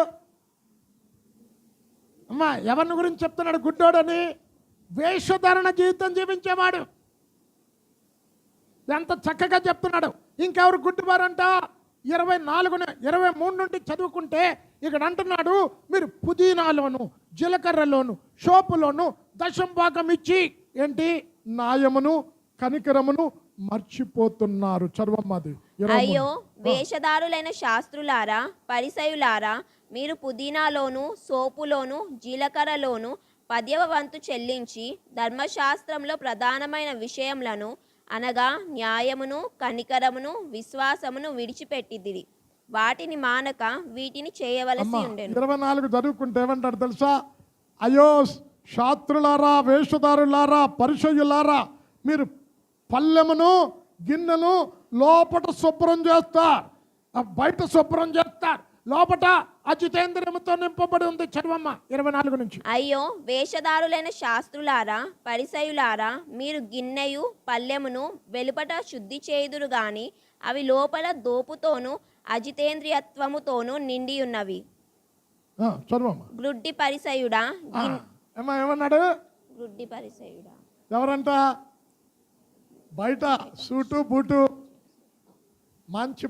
అమ్మా ఎవరిని గురించి చెప్తున్నాడు గుడ్డోడని? వేషధారణ జీవితం జీవించేవాడు. ఎంత చక్కగా చెప్తున్నాడు. ఇంకెవరు గుడ్డివారంట? 23 నుండి చదువుకుంటే ఇక్కడ అంటున్నాడు, మీరు పుదీనాలోను జీలకర్రలోను షోపులోను దశం భాగం ఇచ్చి ఏంటి న్యాయమును కనికరమును మర్చిపోతున్నారు. చదవమ్మది. అయ్యో వేషధారులైన శాస్త్రులారా, పరిసయులారా, మీరు పుదీనాలోను సోపులోను జీలకర్రలోను 10వ వంతు చెల్లించి ధర్మశాస్త్రంలో ప్రధానమైన విషయములను అనగా న్యాయమును కనికరమును విశ్వాసమును విడిచిపెట్టిదిరి. వాటిని మానక వీటిని చేయవలసి ఉండెను. 24 చదువుకుంటే ఏమంటాడు తెలుసా? అయ్యో శాస్త్రులారా, వేషధారులారా, పరిసయ్యులారా, మీరు పల్లెమును గిన్నెను లోపట శుభ్రం చేస్తారు, బయట శుభ్రం చేస్తారు, లోపట అజితేంద్రియముతో నింపబడి ఉంది. చదవమ్మ 24 నుంచి. అయ్యో వేషధారులైన శాస్త్రులారా, పరిసయులారా, మీరు గిన్నెయు పల్లెమును వెలుపట శుద్ధి చేయుదురు గాని అవి లోపల దోపుతోనూ అజితేంద్రియత్వముతోనూ నిండి ఉన్నవి. చదవమ్మ. గ్రుడ్డి పరిసయుడా, ఏమన్నాడు? గ్రుడ్డి పరిసయుడా. ఎవరంట? బయట సూటు బూటు, మంచి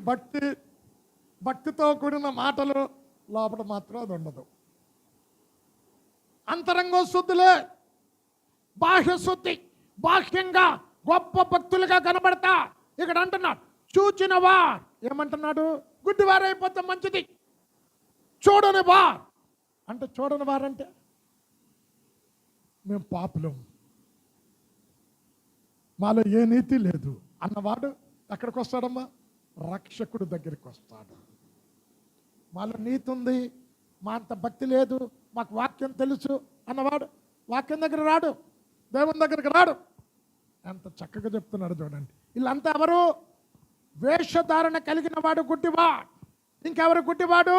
భక్తితో కూడిన మాటలు, లోపల మాత్రం అది ఉండదు. అంతరంగ శుద్ధులే, బాహ్య శుద్ధి, బాహ్యంగా గొప్ప భక్తులుగా కనబడతా. ఇక్కడ అంటున్నాడు చూచినవా, ఏమంటున్నాడు? గుడ్డివారైపోతే మంచిది. చూడని వార్ అంటే, చూడని వారంటే మేము పాపులం, మాలో ఏ నీతి లేదు అన్నవాడు ఎక్కడికి వస్తాడమ్మా? రక్షకుడు దగ్గరికి వస్తాడు. మాలో నీతి ఉంది, మా అంత భక్తి లేదు, మాకు వాక్యం తెలుసు అన్నవాడు వాక్యం దగ్గర రాడు, దేవుని దగ్గరికి రాడు. ఎంత చక్కగా చెప్తున్నాడు చూడండి. వీళ్ళంతా ఎవరు? వేషధారణ కలిగిన వాడు గుడ్డివాడు. ఇంకెవరు గుడ్డివాడు?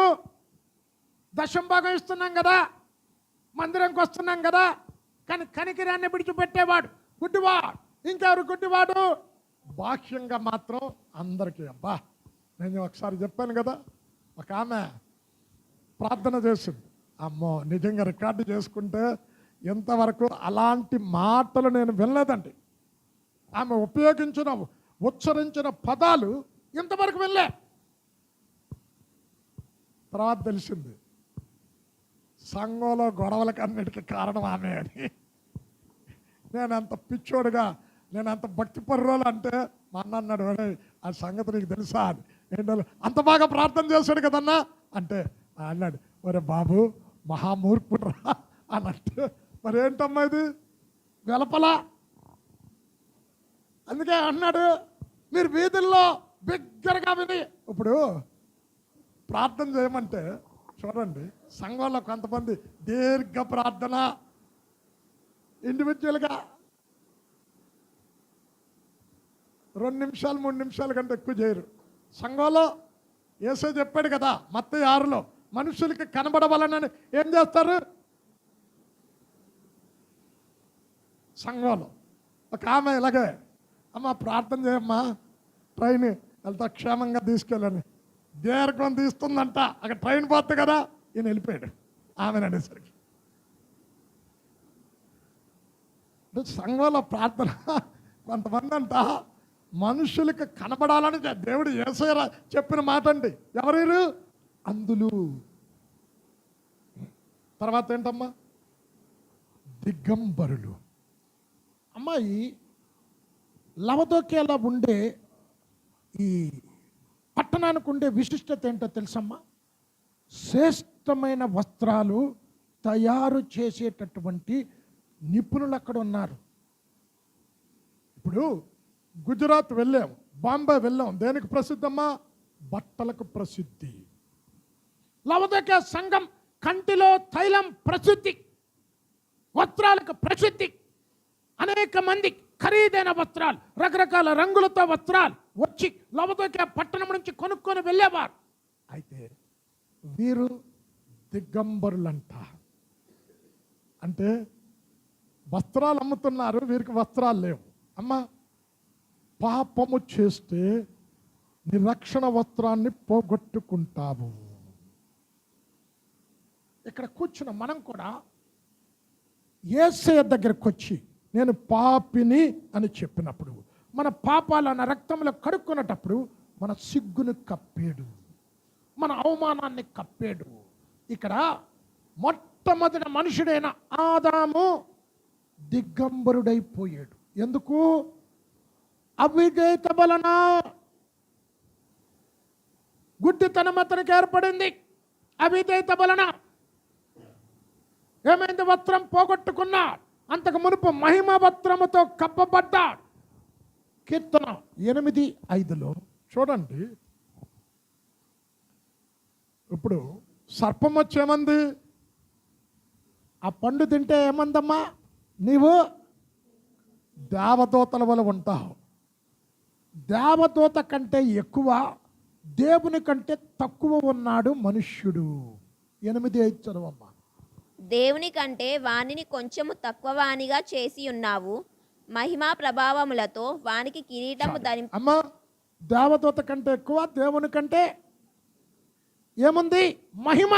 దశం భాగం ఇస్తున్నాం కదా, మందిరంకి వస్తున్నాం కదా, కానీ కనికిరాన్ని విడిచిపెట్టేవాడు గుడ్డివాడు. ఇంకెవరు గుడ్డివాడు? బాహ్యంగా మాత్రం అందరికీ. అబ్బా, నేను ఒకసారి చెప్పాను కదా, ఒక ఆమె ప్రార్థన చేసింది. అమ్మో, నిజంగా రికార్డు చేసుకుంటే ఎంతవరకు అలాంటి మాటలు నేను వినలేదండి. ఆమె ఉచ్చరించిన పదాలు ఇంతవరకు వెళ్ళే. తర్వాత తెలిసింది సంఘంలో గొడవలకు అన్నిటికీ కారణం ఆమె అని. నేను అంత పిచ్చోడుగా, నేను అంత భక్తి పర్రోలు అంటే మా అన్న అన్నాడు, ఆ సంగతి నీకు తెలుసా అని. ఏంటో అంత బాగా ప్రార్థన చేశాడు కదన్నా అంటే అన్నాడు, ఒరే బాబు మహామూర్ఖుడు రా అన్నట్టు. మరి ఏంటమ్మా ఇది వెలపలా. అందుకే అన్నాడు, మీరు వీధుల్లో బిగ్గరగా విని. ఇప్పుడు ప్రార్థన చేయమంటే చూడండి, సంఘంలో కొంతమంది దీర్ఘ ప్రార్థన, ఇండివిజువల్గా 2 నిమిషాలు 3 నిమిషాల కంటే ఎక్కువ చేయరు. సంఘంలో యేసే చెప్పాడు కదా మత్తయి 6లో, మనుషులకి కనబడవాలని ఏం చేస్తారు? సంఘంలో ఒక ఆమె ఇలాగే, అమ్మ ప్రార్థన చేయమ్మా, ట్రైన్ వెళ్తా క్షేమంగా తీసుకెళ్ళని. దీర్ఘం తీస్తుందంట, అక్కడ ట్రైన్ పోతుంది కదా, ఈయన వెళ్ళిపోయాడు ఆమెను అనేసరికి. సంఘంలో ప్రార్థన కొంతమంది అంట మనుషులకి కనబడాలని దేవుడు యేసయ్య చెప్పిన మాట అండి. ఎవరు? అందులు. తర్వాత ఏంటమ్మా? దిగంబరులు. అమ్మాయి లవదోకేలా ఉండే ఈ పట్టణానికి ఉండే విశిష్టత ఏంటో తెలుసమ్మా? శ్రేష్టమైన వస్త్రాలు తయారు చేసేటటువంటి నిపుణులు అక్కడ ఉన్నారు. ఇప్పుడు గుజరాత్ వెళ్ళాం, బాంబే వెళ్ళాం, దేనికి ప్రసిద్ధమ్మా? బట్టలకు ప్రసిద్ధి. లవదోకే సంఘం కంటిలో తైలం ప్రసిద్ధి, వస్త్రాలకు ప్రసిద్ధి. అనేక మంది ఖరీదైన వస్త్రాలు, రకరకాల రంగులతో వస్త్రాలు వచ్చి లవదోకే పట్టణం నుంచి కొనుక్కొని వెళ్ళేవారు. అయితే వీరు దిగంబరులంట. అంటే వస్త్రాలు అమ్ముతున్నారు, వీరికి వస్త్రాలు లేవు. అమ్మ, పాపము చేస్తే నీ రక్షణ వస్త్రాన్ని పోగొట్టుకుంటావు. ఇక్కడ కూర్చున్న మనం కూడా యేసయ్య దగ్గరకు వచ్చి నేను పాపిని అని చెప్పినప్పుడు, మన పాపాలను రక్తంలో కడుక్కున్నటప్పుడు మన సిగ్గును కప్పాడు, మన అవమానాన్ని కప్పాడు. ఇక్కడ మొట్టమొదటి మనుషుడైన ఆదాము దిగంబరుడైపోయాడు. ఎందుకు? అవిధేయత వలన. గుడ్డితనం అతనికి ఏర్పడింది అవిధేయత వలన. ఏమైంది? వస్త్రం పోగొట్టుకున్నాడు. అంతకు మునుపు మహిమ వస్త్రముతో కప్పబడ్డాడు. కీర్తన 8:5 చూడండి. ఇప్పుడు సర్పం వచ్చేమంది? ఆ పండు తింటే ఏమందమ్మా? నీవు దేవదూతల వల్ల ఉంటావు. దేవదూత కంటే ఎక్కువ, దేవుని కంటే తక్కువ ఉన్నాడు మనుష్యుడు. 8:5 చదవమ్మా. దేవుని కంటే వానిని కొంచెము తక్కువ వానిగా చేసి ఉన్నావు, మహిమా ప్రభావములతో వానికి కిరీటము అమ్మా, దేవదూత కంటే ఎక్కువ, దేవుని కంటే ఏముంది? మహిమ.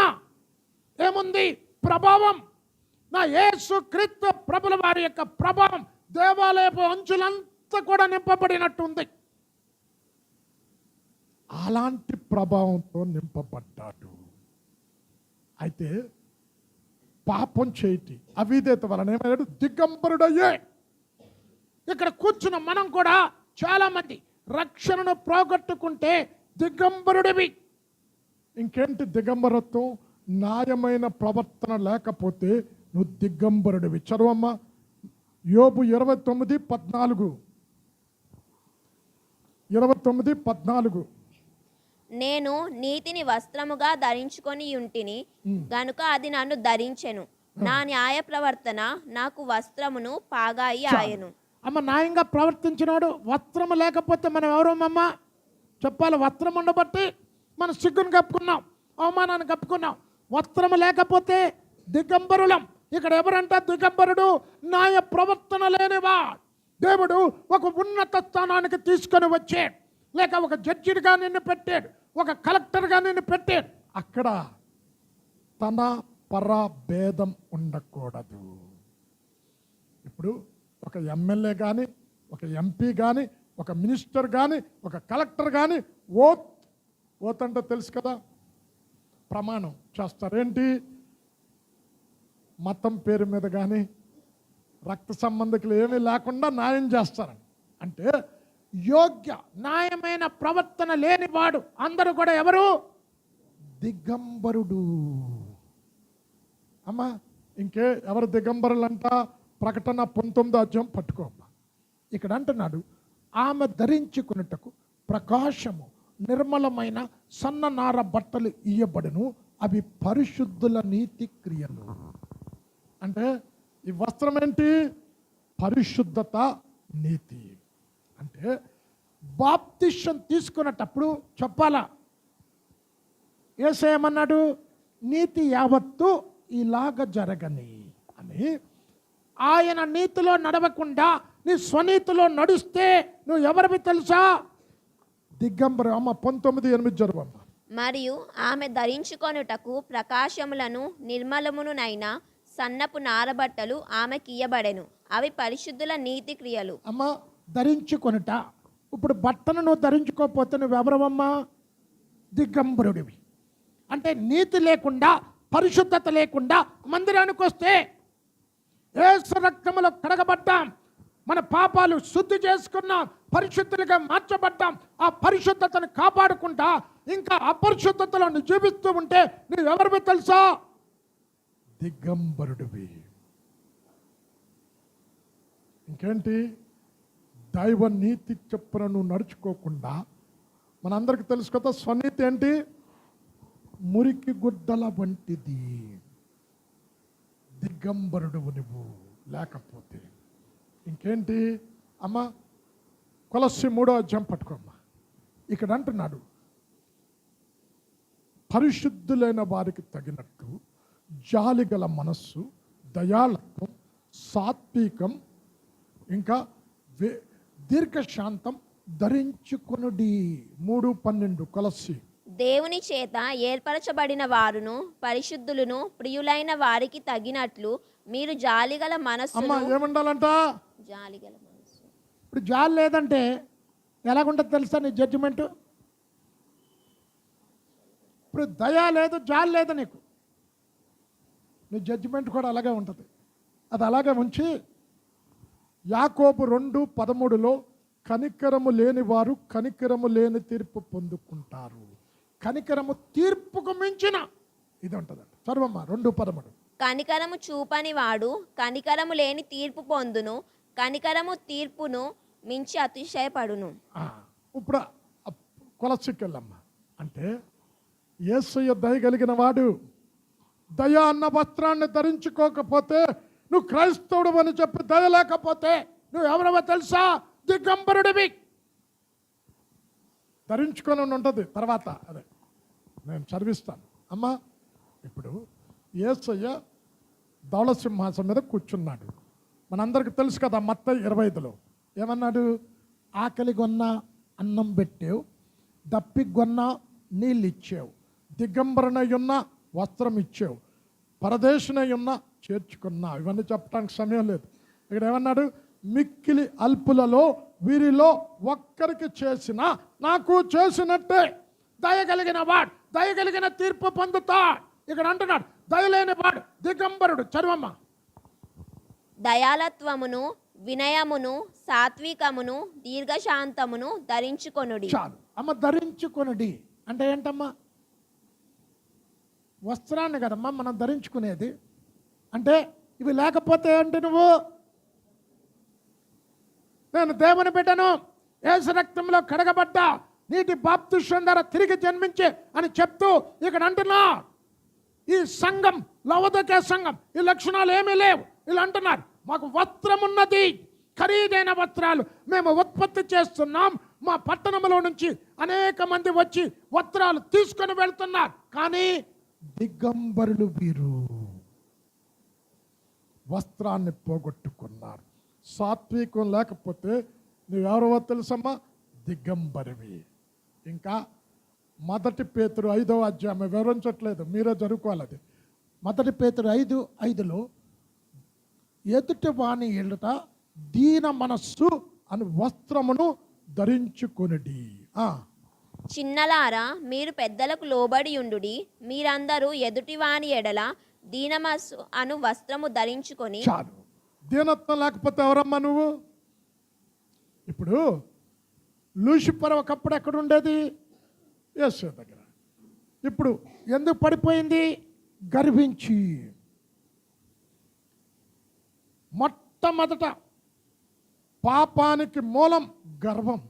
ఏముంది? ప్రభావం. నా యేసు క్రీస్తు ప్రభుల వారి యొక్క ప్రభావం దేవాలయపు అంచులంతా కూడా నింపబడినట్టుంది. అలాంటి ప్రభావంతో నింపబడ్డాడు. అయితే పాపం చేయటి అవిధేయత వలన ఏమయ్యాడు? దిగంబరుడయ్యే. ఇక్కడ కూర్చున్న మనం కూడా చాలా మంది రక్షణను పోగొట్టుకుంటే దిగంబరుడివి. ఇంకేంటి దిగంబరత్వం? న్యాయమైన ప్రవర్తన లేకపోతే నువ్వు దిగంబరుడివి. చదవమ్మా, యోబు 29:14. 29:14. నేను నీతిని వస్త్రముగా ధరించుకొని ఉంటిని గనుక అది నన్ను ధరించెను, నా న్యాయ ప్రవర్తన నాకు వస్త్రమును పాగాయి ఆయను. అమ్మ, న్యాయంగా ప్రవర్తించినాడు. వస్త్రం లేకపోతే మనం ఎవరమ్మా చెప్పాలి? వస్త్రం ఉండబట్టి మనం సిగ్గును కప్పుకున్నాం, అవమానాన్ని కప్పుకున్నాం. వస్త్రం లేకపోతే దిగంబరులం. ఇక్కడ ఎవరంటే దిగంబరుడు? న్యాయ ప్రవర్తన లేనివాడు. దేవుడు ఒక ఉన్నత స్థానానికి తీసుకొని వచ్చాడు, లేక ఒక జడ్జిగా నిన్ను పెట్టాడు, ఒక కలెక్టర్గా నిన్ను పెట్టాడు. అక్కడ తన పర భేదం ఉండకూడదు. ఇప్పుడు ఒక ఎమ్మెల్యే కానీ, ఒక ఎంపీ కానీ, ఒక మినిస్టర్ కానీ, ఒక కలెక్టర్ కానీ ఓత్ అంటే తెలుసు కదా, ప్రమాణం చేస్తారు. ఏంటి? మతం పేరు మీద కానీ రక్త సంబంధికులు ఏమీ లేకుండా న్యాయం చేస్తారని. అంటే యోగ్య న్యాయమైన ప్రవర్తన లేనివాడు అందరూ కూడా ఎవరు? దిగంబరుడు. అమ్మా, ఇంకే ఎవరు దిగంబరులంట? ప్రకటన 19 పట్టుకోమ్మా. ఇక్కడ అంటున్నాడు, ఆమె ధరించుకున్నటకు ప్రకాశము నిర్మలమైన సన్ననార బట్టలు ఇయ్యబడును, అవి పరిశుద్ధుల నీతి క్రియలు. అంటే ఈ వస్త్రం ఏంటి? పరిశుద్ధత, నీతి. అంటే బాప్తిసం తీసుకునేటప్పుడు చెప్పాలా? యేసయ్యమన్నాడు, నీతి యావత్తు ఇలాగ జరగని అని. ఆయన నీతిలో నడవకుండా నీ స్వనీతిలో నడుస్తే నువ్వు ఎవరివి తెలుసా? దిగంబరు. అమ్మ 19:8 జరుగమ్మ. మరియు ఆమె ధరించుకొనుటకు ప్రకాశములను నిర్మలమునునైన సన్నపు నారబట్టలు ఆమెకియ్యబడెను, అవి పరిశుద్ధుల నీతి క్రియలు. అమ్మ, ధరించుకొనుట. ఇప్పుడు బట్టను నువ్వు ధరించుకోకపోతే నువ్వెవరవమ్మా? దిగంబరుడివి. అంటే నీతి లేకుండా, పరిశుద్ధత లేకుండా మందిరానికి వస్తే యేసు రక్తములో కడగబడ్డాం, మన పాపాలు శుద్ధి చేసుకున్నాం, పరిశుద్ధులుగా మార్చబడ్డాం. ఆ పరిశుద్ధతను కాపాడుకుంటా ఇంకా అపరిశుద్ధతలో నువ్వు జీవిస్తూ ఉంటే నువ్వెవరివి తెలుసా? దిగంబరుడివి. ఇంకేంటి? దైవ నీతి చొప్పున నువ్వు నడుచుకోకుండా, మనందరికీ తెలుసు కదా స్వనీతి ఏంటి? మురికి గుడ్డల వంటిది. దిగంబరుడు నువ్వు లేకపోతే ఇంకేంటి? అమ్మ, కొలస్సి 3 పట్టుకోమ్మా. ఇక్కడ అంటున్నాడు, పరిశుద్ధులైన వారికి తగినట్టు జాలిగల మనస్సు, దయాళత్వం, సాత్వికం, ఇంకా దీర్ఘశాంతం ధరించుకొనుడి. 3:12 కొలస్సి. దేవుని చేత ఏర్పరచబడిన వారును పరిశుద్ధులను ప్రియులైన వారికి తగినట్లు మీరు జాలిగల అమ్మ మనస్సును ఏముండాలంట? జాలిగల మనస్సు ఇప్పుడు జాలి లేదంటే ఎలాగుంటుంది తెలుసా నీ జడ్జిమెంటు? ఇప్పుడు దయ లేదు, జాలి లేదు నీకు, నీ జడ్జిమెంట్ కూడా అలాగే ఉంటుంది. అది అలాగే ఉంచి యాకోబు 2:13 కనికరము లేని వారు కనికరము లేని తీర్పు పొందుకుంటారు. కనికరము తీర్పుకు మించిన ఇది ఉంటుందంట. చదవమ్మా 2:13. కనికరము చూపని వాడు కనికరము లేని తీర్పు పొందును, కనికరము తీర్పును మించి అతిశయపడును. ఇప్పుడు కొలసికెళ్ళమ్మా అంటే యేసయ్య దయ కలిగిన వాడు. దయ అన్న వస్త్రాన్ని ధరించుకోకపోతే నువ్వు క్రైస్తవుడు అని చెప్పి దయ లేకపోతే నువ్వు ఎవరవో తెలుసా? దిగంబరుడివి. ధరించుకొని ఉంటుంది తర్వాత, అదే నేను చదివిస్తాను అమ్మా. ఇప్పుడు యేసయ్య ధవళ సింహాసనం మీద కూర్చున్నాడు. మనందరికి తెలుసు కదా, మత్తయి 25లో ఏమన్నాడు? ఆకలి గొన్న అన్నం పెట్టావు, దప్పి గొన్న నీళ్ళు ఇచ్చావు, దిగంబరనై ఉన్న వస్త్రం ఇచ్చావు, పరదేశునై ఉన్న చేర్చుకున్నావు. ఇవన్నీ చెప్పడానికి సమయం లేదు. ఇక్కడ ఏమన్నాడు? మిక్కిలి అల్పులలో వీరిలో ఒక్కరికి చేసిన నాకు చేసినట్టే దయగలిగిన వాడు దయగలిగిన తీర్పు పొందుతా. ఇక్కడ అంటున్నాడు దయలేని వాడు దిగంబరుడు. చదవమ్మా. దయాలత్వమును వినయమును సాత్వికమును దీర్ఘశాంతమును ధరించుకొనుడి. చాలు అమ్మ. ధరించుకొనుడి అంటే ఏంటమ్మా? వస్త్రాన్ని కదమ్మా మనం ధరించుకునేది. అంటే ఇవి లేకపోతే ఏంటి? నువ్వు నేను దేవుని బిడ్డను, యేసు రక్తంలో కడగబడ్డా, నీటి బాప్తిస్మం ద్వారా తిరిగి జన్మించే అని చెప్తూ ఇక్కడ అంటున్నా. ఈ సంఘం లవోదికయ సంఘం ఈ లక్షణాలు ఏమీ లేవు. ఇలా అంటున్నారు మాకు వస్త్రం ఉన్నది, ఖరీదైన వస్త్రాలు మేము ఉత్పత్తి చేస్తున్నాం. మా పట్టణంలో నుంచి అనేక మంది వచ్చి వస్త్రాలు తీసుకొని వెళ్తున్నారు. కానీ దిగంబరులు వీరు వస్త్రాన్ని పోగొట్టుకున్నారు. సాత్వికం లేకపోతే నువ్వెవరో తెలుసమ్మా? దిగంబరివి. ఇంకా 1 పేతురు 5వ అధ్యాయం వివరించట్లేదు, మీరే చదువుకోవాలి. అది 1 పేతురు 5:5లో ఎదుటి వాని ఎదుట దీన మనస్సు అని వస్త్రమును ధరించుకొనిడి. చిన్నలారా మీరు పెద్దలకు లోబడి ఉండుడి, మీరందరూ ఎదుటివాని ఎడల దీనమస్సు అను వస్త్రము ధరించుకొని. చాలు. దీనత్వం లేకపోతే ఎవరమ్మా నువ్వు? ఇప్పుడు లూసిఫర్ ఒకప్పుడు ఎక్కడ ఉండేది? యేసు దగ్గర. ఇప్పుడు ఎందుకు పడిపోయింది? గర్వించి. మొట్టమొదట పాపానికి మూలం గర్వం.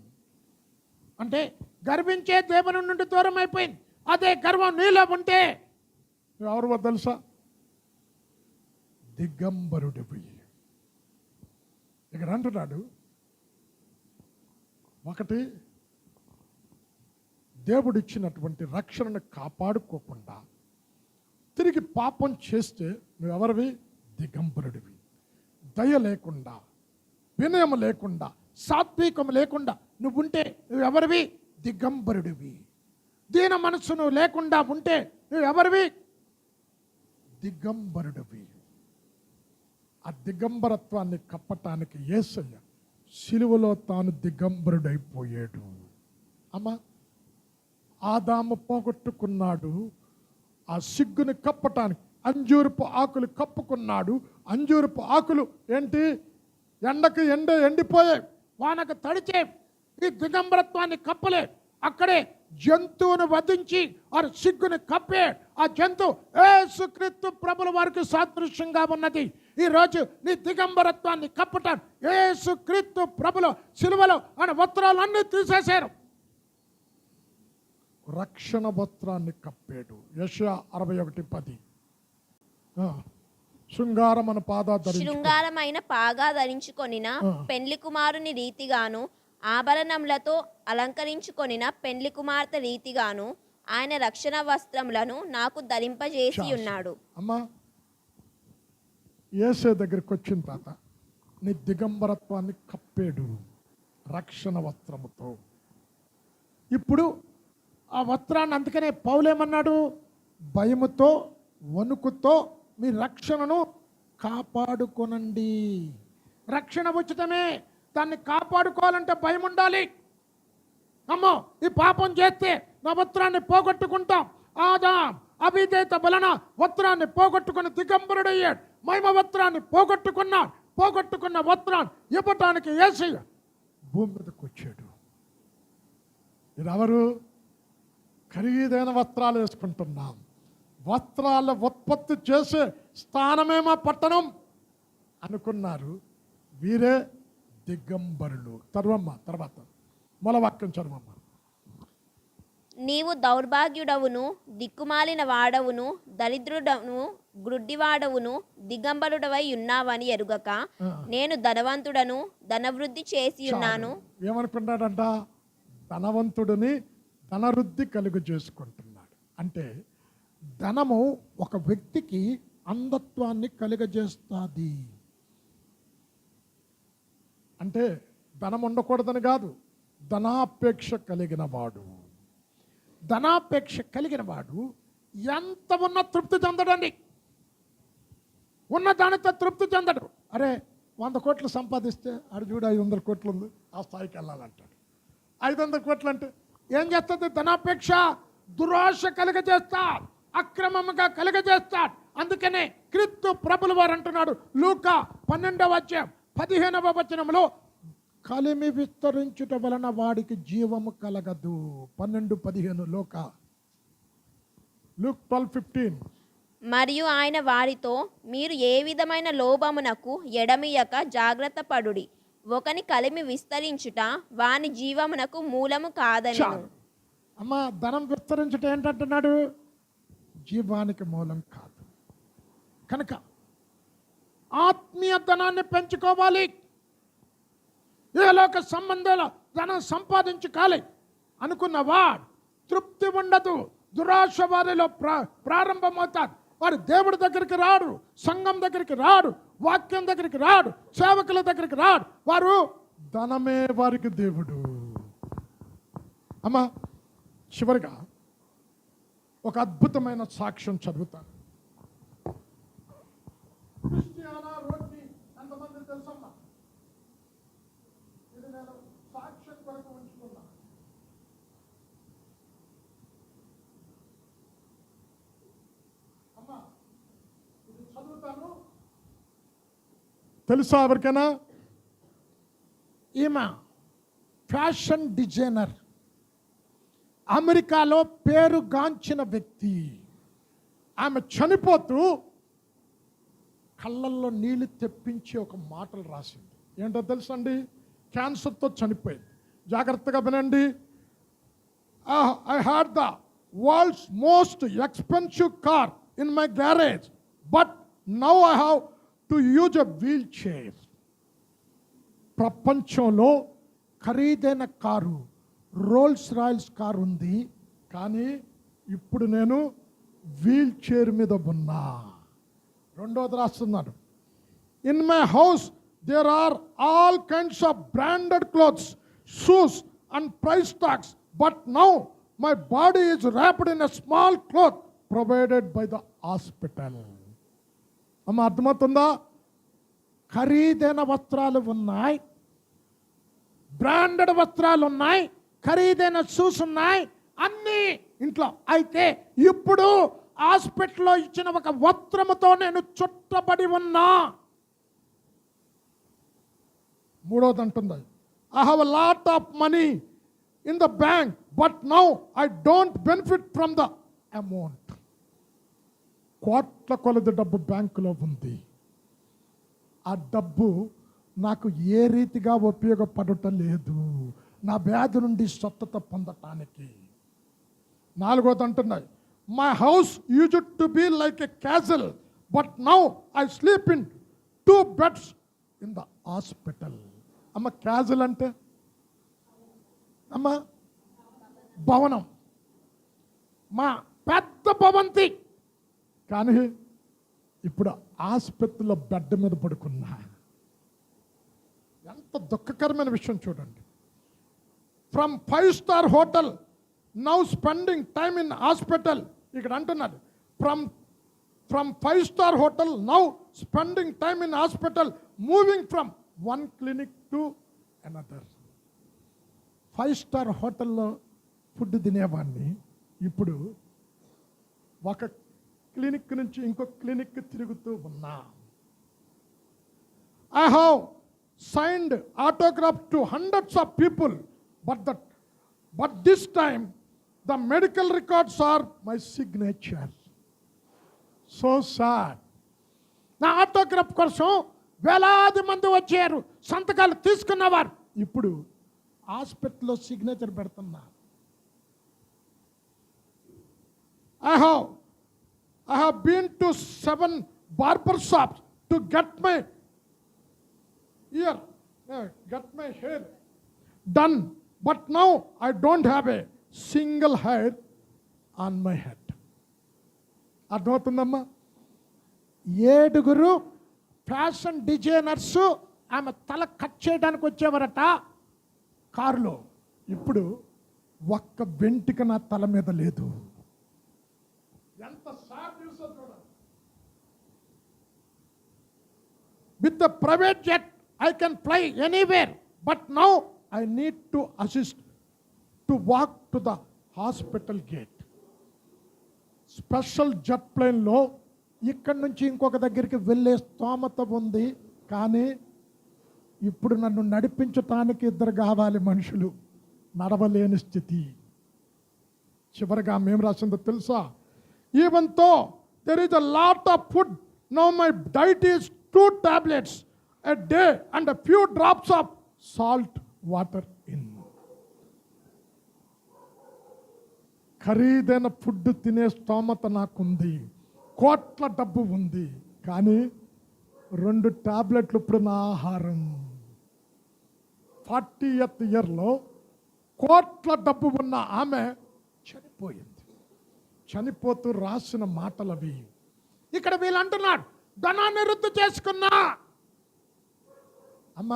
అంటే గర్వించే దేవుని నుండి దూరం అయిపోయింది. అదే గర్వం నీలో ఉంటే ఎవరో తెలుసా? దిగంబరుడివి. ఇక్కడ అంటున్నాడు, ఒకటి దేవుడిచ్చినటువంటి రక్షణను కాపాడుకోకుండా తిరిగి పాపం చేస్తే నువ్వెవరివి? దిగంబరుడివి. దయ లేకుండా, వినయం లేకుండా, సాత్వికం లేకుండా నువ్వుంటే నువ్వెవరివి? దిగంబరుడివి. దీన మనస్సు నువ్వు లేకుండా ఉంటే నువ్వెవరివి? దిగంబరుడివి. ఆ దిగంబరత్వాన్ని కప్పటానికి యేసయ్య సిలువలో తాను దిగంబరుడైపోయాడు. అమ్మా, ఆదాము పోగొట్టుకున్నాడు ఆ సిగ్గుని కప్పటానికి. అంజూరపు ఆకులు కప్పుకున్నాడు. అంజూరపు ఆకులు ఏంటి? ఎండకు ఎండిపోయాయి, వానకు తడిచే. ఈ దిగంబరత్వాన్ని కప్పలే. అక్కడే జంతువును వధించి ఆ సిగ్గుని కప్పే. ఆ జంతువు యేసుక్రీస్తు ప్రభుల వారికి సాదృశ్యంగా ఉన్నది. ఈరోజు నీ దిగంబరత్వాన్ని కప్పటాన్ని యేసుక్రీస్తు ప్రభుల సిలువలో ఆయన వస్త్రాలన్నీ తీసేశారు. రక్షణ వస్త్రాన్ని కప్పాడు. యెషయా 61:10. శృంగారమైన పాగా ధరించుకొనిన పెండ్లి కుమారుని రీతిగాను ఆభరణములతో అలంకరించుకొనిన పెండ్లి కుమార్తె రీతిగాను ఆయన రక్షణ వస్త్రములను నాకు ధరింపజేసి ఉన్నాడు. అమ్మా, యేసే దగ్గరికి వచ్చిన తర్వాత నీ దిగంబరత్వాన్ని కప్పాడు రక్షణ వస్త్రముతో. ఇప్పుడు ఆ వస్త్రాన్ని. అందుకనే పౌలేమన్నాడు, భయముతో వణుకుతో మీ రక్షణను కాపాడుకొనండి. రక్షణ ఉచితమే, దాన్ని కాపాడుకోవాలంటే భయం ఉండాలి. అమ్మో ఈ పాపం చేస్తే నా వస్త్రాన్ని పోగొట్టుకుంటాం. ఆదాం అవిధేయత వలన వస్త్రాన్ని పోగొట్టుకుని దిగంబరుడయ్యాడు. మహిమ వస్త్రాన్ని పోగొట్టుకున్న వస్త్రాన్ని ఇవ్వటానికి యేసయ్య భూమి మీదకి వచ్చాడు. ఎవరు? ఖరీదైన వస్త్రాలు వేసుకుంటున్నాం. వస్త్రాల ఉత్పత్తి చేసే స్థానమే మా పట్టణం అనుకున్నారు. వీరే దిగంబరులు. తర్వాత మూలవాక్యం చదవమ్మ. నీవు దౌర్భాగ్యుడవును, దిక్కుమాలిన వాడవును, దరిద్రుడవును, గ్రుడ్డివాడవును, దిగంబరుడవై ఉన్నావని ఎరుగక నేను ధనవంతుడను, ధనవృద్ధి చేసి ఉన్నాను. ఏమనుకున్నాడంట? ధనవంతుడిని ధనవృద్ధి కలుగు చేసుకుంటున్నాడు. అంటే ధనము ఒక వ్యక్తికి అంధత్వాన్ని కలుగజేస్తుంది. అంటే ధనం ఉండకూడదని కాదు, ధనాపేక్ష కలిగిన వాడు ఎంత ఉన్నా తృప్తి చెందడండి. ఉన్న దానితో తృప్తి చెందడు. అరే 100 కోట్లు సంపాదిస్తే ఆడు చూడు 500 కోట్లు ఉంది, ఆ స్థాయికి వెళ్ళాలంటాడు. 500 కోట్లు అంటే ఏం చేస్తుంది? ధనాపేక్ష దురాశ కలుగజేస్తా, అక్రమంగా కలుగజేస్తాడు. అందుకనే క్రీస్తు ప్రభుల వారు అంటున్నాడు లూకా 12వ అధ్యాయం 15వ వచనంలో, కలిమి విస్తరించుట వలన వాడికి జీవము కలగదు. 12:15 లూక్ 12:15. మరియు ఆయన వారితో, మీరు ఏ విధమైన లోభమునకు ఎడమియక జాగ్రత్త పడుడి. ఒకని కలిమి విస్తరించుట వాని జీవమునకు మూలము కాదని. అమ్మ ధనం విస్తరించుట ఏంటంటున్నాడు? జీవానికి మూలం కాదు. కనుక ఆత్మీయ ధనాన్ని పెంచుకోవాలి. ఏలోక సంబంధాల ధనం సంపాదించుకోవాలి అనుకున్నవాడు తృప్తి ఉండదు. దురాశ వారిలో ప్రారంభమవుతారు. వారు దేవుడి దగ్గరికి రాడు, సంఘం దగ్గరికి రాడు, వాక్యం దగ్గరికి రాడు, సేవకుల దగ్గరికి రాడు. వారు ధనమే వారికి దేవుడు. అమ్మా చివరిగా ఒక అద్భుతమైన సాక్ష్యం చదువుతాను. క్రిస్టియానా రోడ్ని ఎంతమంది తెలుసమ్మా? ఇది నేను సాక్ష్యం కొరకు ఉంచుకున్నా. అమ్మా ఇది చదువుతాను. తెలుసా ఎవరికైనా? ఈమె ఫ్యాషన్ డిజైనర్, అమెరికాలో పేరుగాంచిన వ్యక్తి. ఆమె చనిపోతూ కళ్ళల్లో నీళ్లు తెప్పించి ఒక మాటలు రాసింది. ఏంటో తెలుసండి? క్యాన్సర్తో చనిపోయింది. జాగ్రత్తగా వినండి. I had the world's most expensive car in my garage, but now I have to use a wheel chair. ప్రపంచంలో ఖరీదైన కారు రోల్స్ రాయల్స్ కార్ ఉంది, కానీ ఇప్పుడు నేను వీల్ చైర్ మీద ఉన్నా. రెండోది రాస్తున్నాడు, in my house there are all kinds of branded clothes, shoes and price tags, but now my body is wrapped in a small cloth provided by the hospital. అమ్మ అర్థమవుతుందా? ఖరీదైన వస్త్రాలు ఉన్నాయి, బ్రాండెడ్ వస్త్రాలు ఉన్నాయి, ఖరీదైన షూస్ ఉన్నాయి, అన్నీ ఇంట్లో. అయితే ఇప్పుడు హాస్పిటల్లో ఇచ్చిన ఒక వస్త్రముతో నేను చుట్టబడి ఉన్నా. మూడోది అంటుంది, I have a lot of money in the bank, but now I don't benefit from the amount. కోట్ల కొలది డబ్బు బ్యాంకులో ఉంది. ఆ డబ్బు నాకు ఏ రీతిగా ఉపయోగపడటం లేదు నా వ్యాధి నుండి స్వస్థత పొందటానికి. నాలుగోది అంటున్నాయి, my house used to be like a castle, but now I sleep in 2 beds in the hospital. అమ్మ క్యాసల్ అంటే అమ్మ భవనం, మా పెద్ద భవంతి, కానీ ఇప్పుడు ఆసుపత్రిలో బెడ్ మీద పడుకున్నా. ఎంత దుఃఖకరమైన విషయం చూడండి. From 5-star hotel now spending time in hospital. ఇక్కడ అంటున్నాడు from 5-star hotel now spending time in hospital, moving from one clinic to another. 5-star హోటల్లో ఫుడ్ తినేవాడిని ఇప్పుడు ఒక క్లినిక్ నుంచి ఇంకొక క్లినిక్ తిరుగుతూ ఉన్నా. I have signed autograph to hundreds of people, but this time the medical records are my signature. So sad. నా autograph కోసం వేలాది మంది వచ్చారు, సంతకాలు తీసుకున్నవారు. ఇప్పుడు హాస్పిటల్లో సిగ్నేచర్ పెడుతున్నా. I have been to 7 barber shops to get my hair done, but now I don't have a single hair on my head. అర్థమవుతుందమ్మా? 7 fashion designers ఆమె తల కట్ చేయడానికి వచ్చేవారట కారులో. ఇప్పుడు ఒక్క వెంట్రుక నా తల మీద లేదు. ఎంత సార్ న్యూస్ చూడండి. With the private jet, I can fly anywhere, but now I need to assist to walk to the hospital gate. Special jet ప్లేన్లో ఇక్కడి నుంచి ఇంకొక దగ్గరికి వెళ్ళే స్తోమత ఉంది, కానీ ఇప్పుడు నన్ను నడిపించటానికి 2 కావాలి మనుషులు, నడవలేని స్థితి. చివరిగా మేము రాసిందో తెలుసా? ఈవెన్ తో there is a lot of food, now my diet is 2 tablets a day and a few drops of salt water in. ఖరీదైన ఫుడ్ తినే స్తోమత నాకుంది, కోట్ల డబ్బు ఉంది, కానీ 2 టాబ్లెట్లు ఇప్పుడు నా ఆహారం. 40th ఇయర్లో కోట్ల డబ్బు ఉన్న ఆమె చనిపోయింది. చనిపోతూ రాసిన మాటలు అవి. ఇక్కడ వీళ్ళు అంటున్నాడు, ధనాన్ని వృద్ధి చేసుకున్నా. అమ్మ,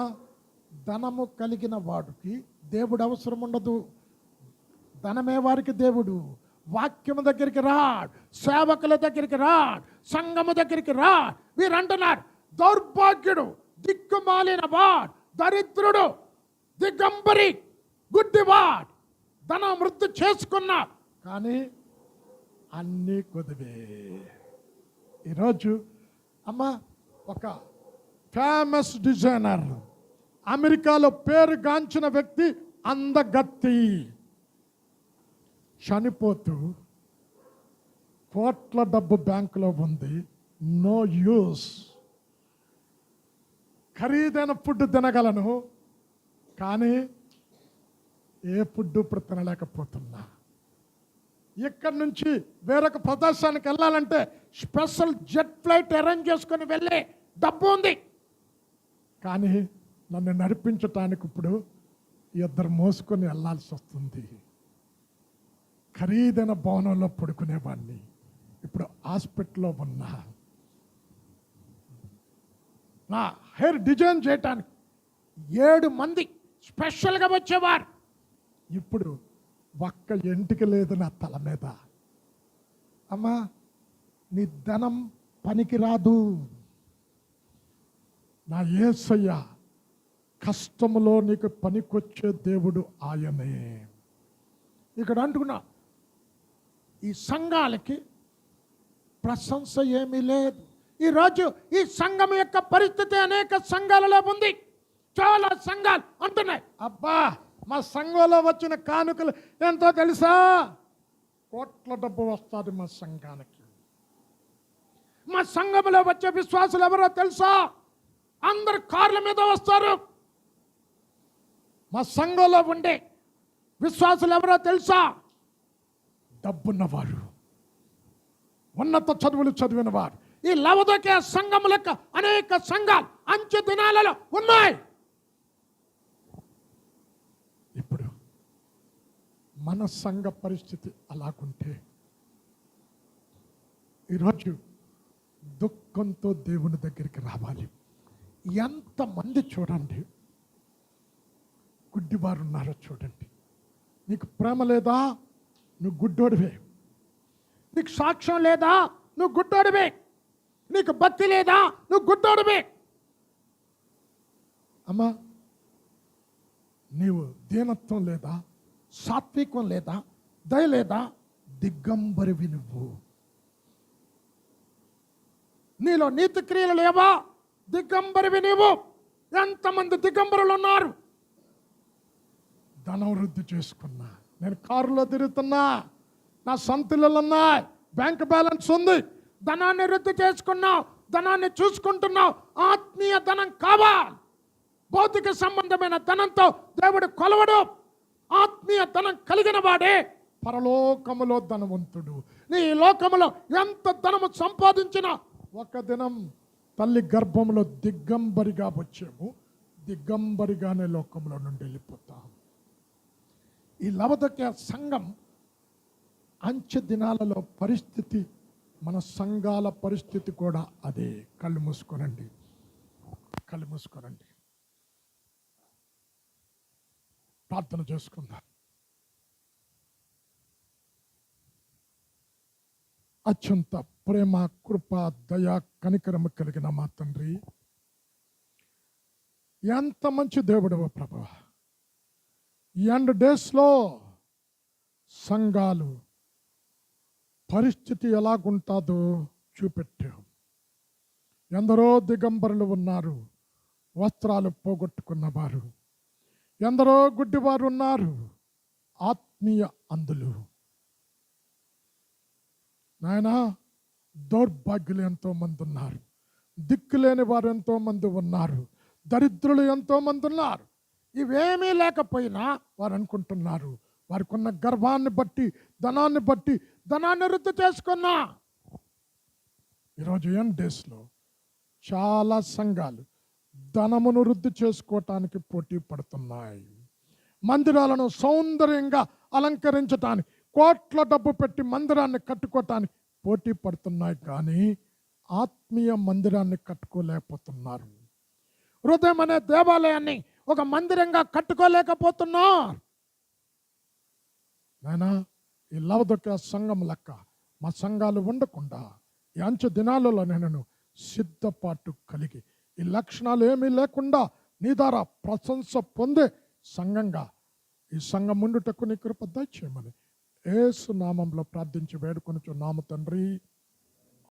ధనము కలిగిన వాడికి దేవుడు అవసరం ఉండదు. ధనమే వారికి దేవుడు. వాక్యము దగ్గరికి రాడ్, సేవకుల దగ్గరికి రాడ్, సంఘము దగ్గరికి రాడ్. వీరు అంటున్నారు, దౌర్భాగ్యుడు, దిక్కుమాలిన వాడ్, దరిద్రుడు, దిగంబరి, గుడ్డివాడ్ ధనం వృద్ధి చేసుకున్నాడు, కానీ అన్నీ కొద్దివే. ఈరోజు అమ్మ, ఒక ఫేమస్ డిజైనర్, అమెరికాలో పేరుగాంచిన వ్యక్తి, అందగత్తి, చనిపోతూ కోట్ల డబ్బు బ్యాంకులో ఉంది, నో యూస్. ఖరీదైన ఫుడ్ తినగలను, కానీ ఏ ఫుడ్ ఇప్పుడు తినలేకపోతున్నా. ఇక్కడి నుంచి వేరొక ప్రదేశానికి వెళ్ళాలంటే స్పెషల్ జెట్ ఫ్లైట్ అరేంజ్ చేసుకొని వెళ్ళే డబ్బు ఉంది, కానీ నన్ను నడిపించటానికి ఇప్పుడు 2 మోసుకొని వెళ్ళాల్సి వస్తుంది. ఖరీదైన భవనంలో పడుకునేవాడిని, ఇప్పుడు హాస్పిటల్లో ఉన్నా. నా హెయిర్ డిజైన్ చేయటానికి 7 మంది స్పెషల్గా వచ్చేవారు, ఇప్పుడు ఒక్క ఎంటిక లేదు నా తల మీద. అమ్మా, నీ ధనం పనికిరాదు. నా యేసయ్య కష్టములో నీకు పనికొచ్చే దేవుడు ఆయనే. ఇక్కడ అంటున్నా, ఈ సంఘాలకి ప్రశంస ఏమీ లేదు. ఈరోజు ఈ సంఘం యొక్క పరిస్థితి అనేక సంఘాలలో ఉంది. చాలా సంఘాలు అంటున్నాయి, అబ్బా మా సంఘంలో వచ్చిన కానుకలు ఎంతో తెలుసా, కోట్ల డబ్బు వస్తుంది మా సంఘానికి. మా సంఘంలో వచ్చే విశ్వాసులు ఎవరో తెలుసా, అందరు కార్ల మీద వస్తారు. మా సంఘంలో ఉండే విశ్వాసులు ఎవరో తెలుసా, డబ్బున్నవారు, ఉన్నత చదువులు చదివిన వారు. ఈ లవదొకే సంఘం లెక్క అనేక సంఘాలు అంచె దినాలలో ఉన్నాయి. ఇప్పుడు మన సంఘ పరిస్థితి అలాగుంటే ఈరోజు దుఃఖంతో దేవుని దగ్గరికి రావాలి. ఎంతమంది చూడండి గుడ్డివారు ఉన్నారో చూడండి. నీకు ప్రేమ లేదా, నువ్వు గుడ్డోడివే. నీకు సాక్ష్యం లేదా, నువ్వు గుడ్డోడివే. నీకు భక్తి లేదా, నువ్వు గుడ్డోడివే. అమ్మా, నీవు దీనత్వం లేదా, సాత్వికం లేదా, దయ లేదా, దిగంబరివి నువ్వు. నీలో నీతి క్రియలు లేవా, దిగంబరివి నీవు. ఎంతమంది దిగంబరులు ఉన్నారు. ధనం వృద్ధి చేసుకున్నా, నేను కారులో తిరుగుతున్నా, నా సొంతలు ఉన్నాయి, బ్యాంక్ బ్యాలెన్స్ ఉంది, ధనాన్ని వృద్ధి చేసుకున్నావు, ధనాన్ని చూసుకుంటున్నావు. ఆత్మీయ ధనం కావాలి. భౌతిక సంబంధమైన ధనంతో దేవుడు కొలవడు. ఆత్మీయ ధనం కలిగిన వాడే పరలోకములో ధనవంతుడు. నీ లోకములో ఎంత ధనము సంపాదించినా ఒక దినం తల్లి గర్భంలో దిగంబరిగా వచ్చాము, దిగంబరిగానే లోకంలో నుండి వెళ్ళిపోతాం. ఈ లవదొకే సంఘం అంచె దినాలలో పరిస్థితి, మన సంఘాల పరిస్థితి కూడా అదే. కళ్ళు మూసుకోనండి, కళ్ళు మూసుకోనండి, ప్రార్థన చేసుకుందాం. అత్యంత ప్రేమ, కృప, దయ, కనికరము కలిగిన మా తండ్రి, ఎంత మంచి దేవుడవో ప్రభువా. ఈ ఎండ్ డేస్లో సంఘాలు పరిస్థితి ఎలాగుంటుందో చూపెట్టావు. ఎందరో దిగంబరులు ఉన్నారు, వస్త్రాలు పోగొట్టుకున్నవారు. ఎందరో గుడ్డివారు ఉన్నారు, ఆత్మీయ అందులు. నాయన, దౌర్భాగ్యులు ఎంతో మంది ఉన్నారు, దిక్కులేని వారు ఎంతో మంది ఉన్నారు, దరిద్రులు ఎంతో మంది ఉన్నారు. ఇవేమీ లేకపోయినా వారు అనుకుంటున్నారు వారికి ఉన్న గర్వాన్ని బట్టి, ధనాన్ని బట్టి, ధనాన్ని వృద్ధి చేసుకున్నా. ఈరోజు ఎండ్ డేస్లో చాలా సంఘాలు ధనమును వృద్ధి చేసుకోవటానికి పోటీ పడుతున్నాయి. మందిరాలను సౌందర్యంగా అలంకరించటానికి కోట్ల డబ్బు పెట్టి మందిరాన్ని కట్టుకోవటానికి పోటీ పడుతున్నాయి, కానీ ఆత్మీయ మందిరాన్ని కట్టుకోలేకపోతున్నారు. హృదయం అనే దేవాలయాన్ని ఒక మందిరంగా కట్టుకోలేకపోతున్నారు. నాయనా, ఈ లవదొక్క సంఘం లెక్క మా సంఘాలు ఉండకుండా ఈ అంచె దినాలలో నేను సిద్ధపాటు కలిగి, ఈ లక్షణాలు ఏమీ లేకుండా నీ ద్వారా ప్రశంస పొందే సంఘంగా ఈ సంఘం ఉండుటకు నీ కృప దయచేయమని యేసు నామంలో ప్రార్థించి వేడుకొనుచున్నాము తండ్రి.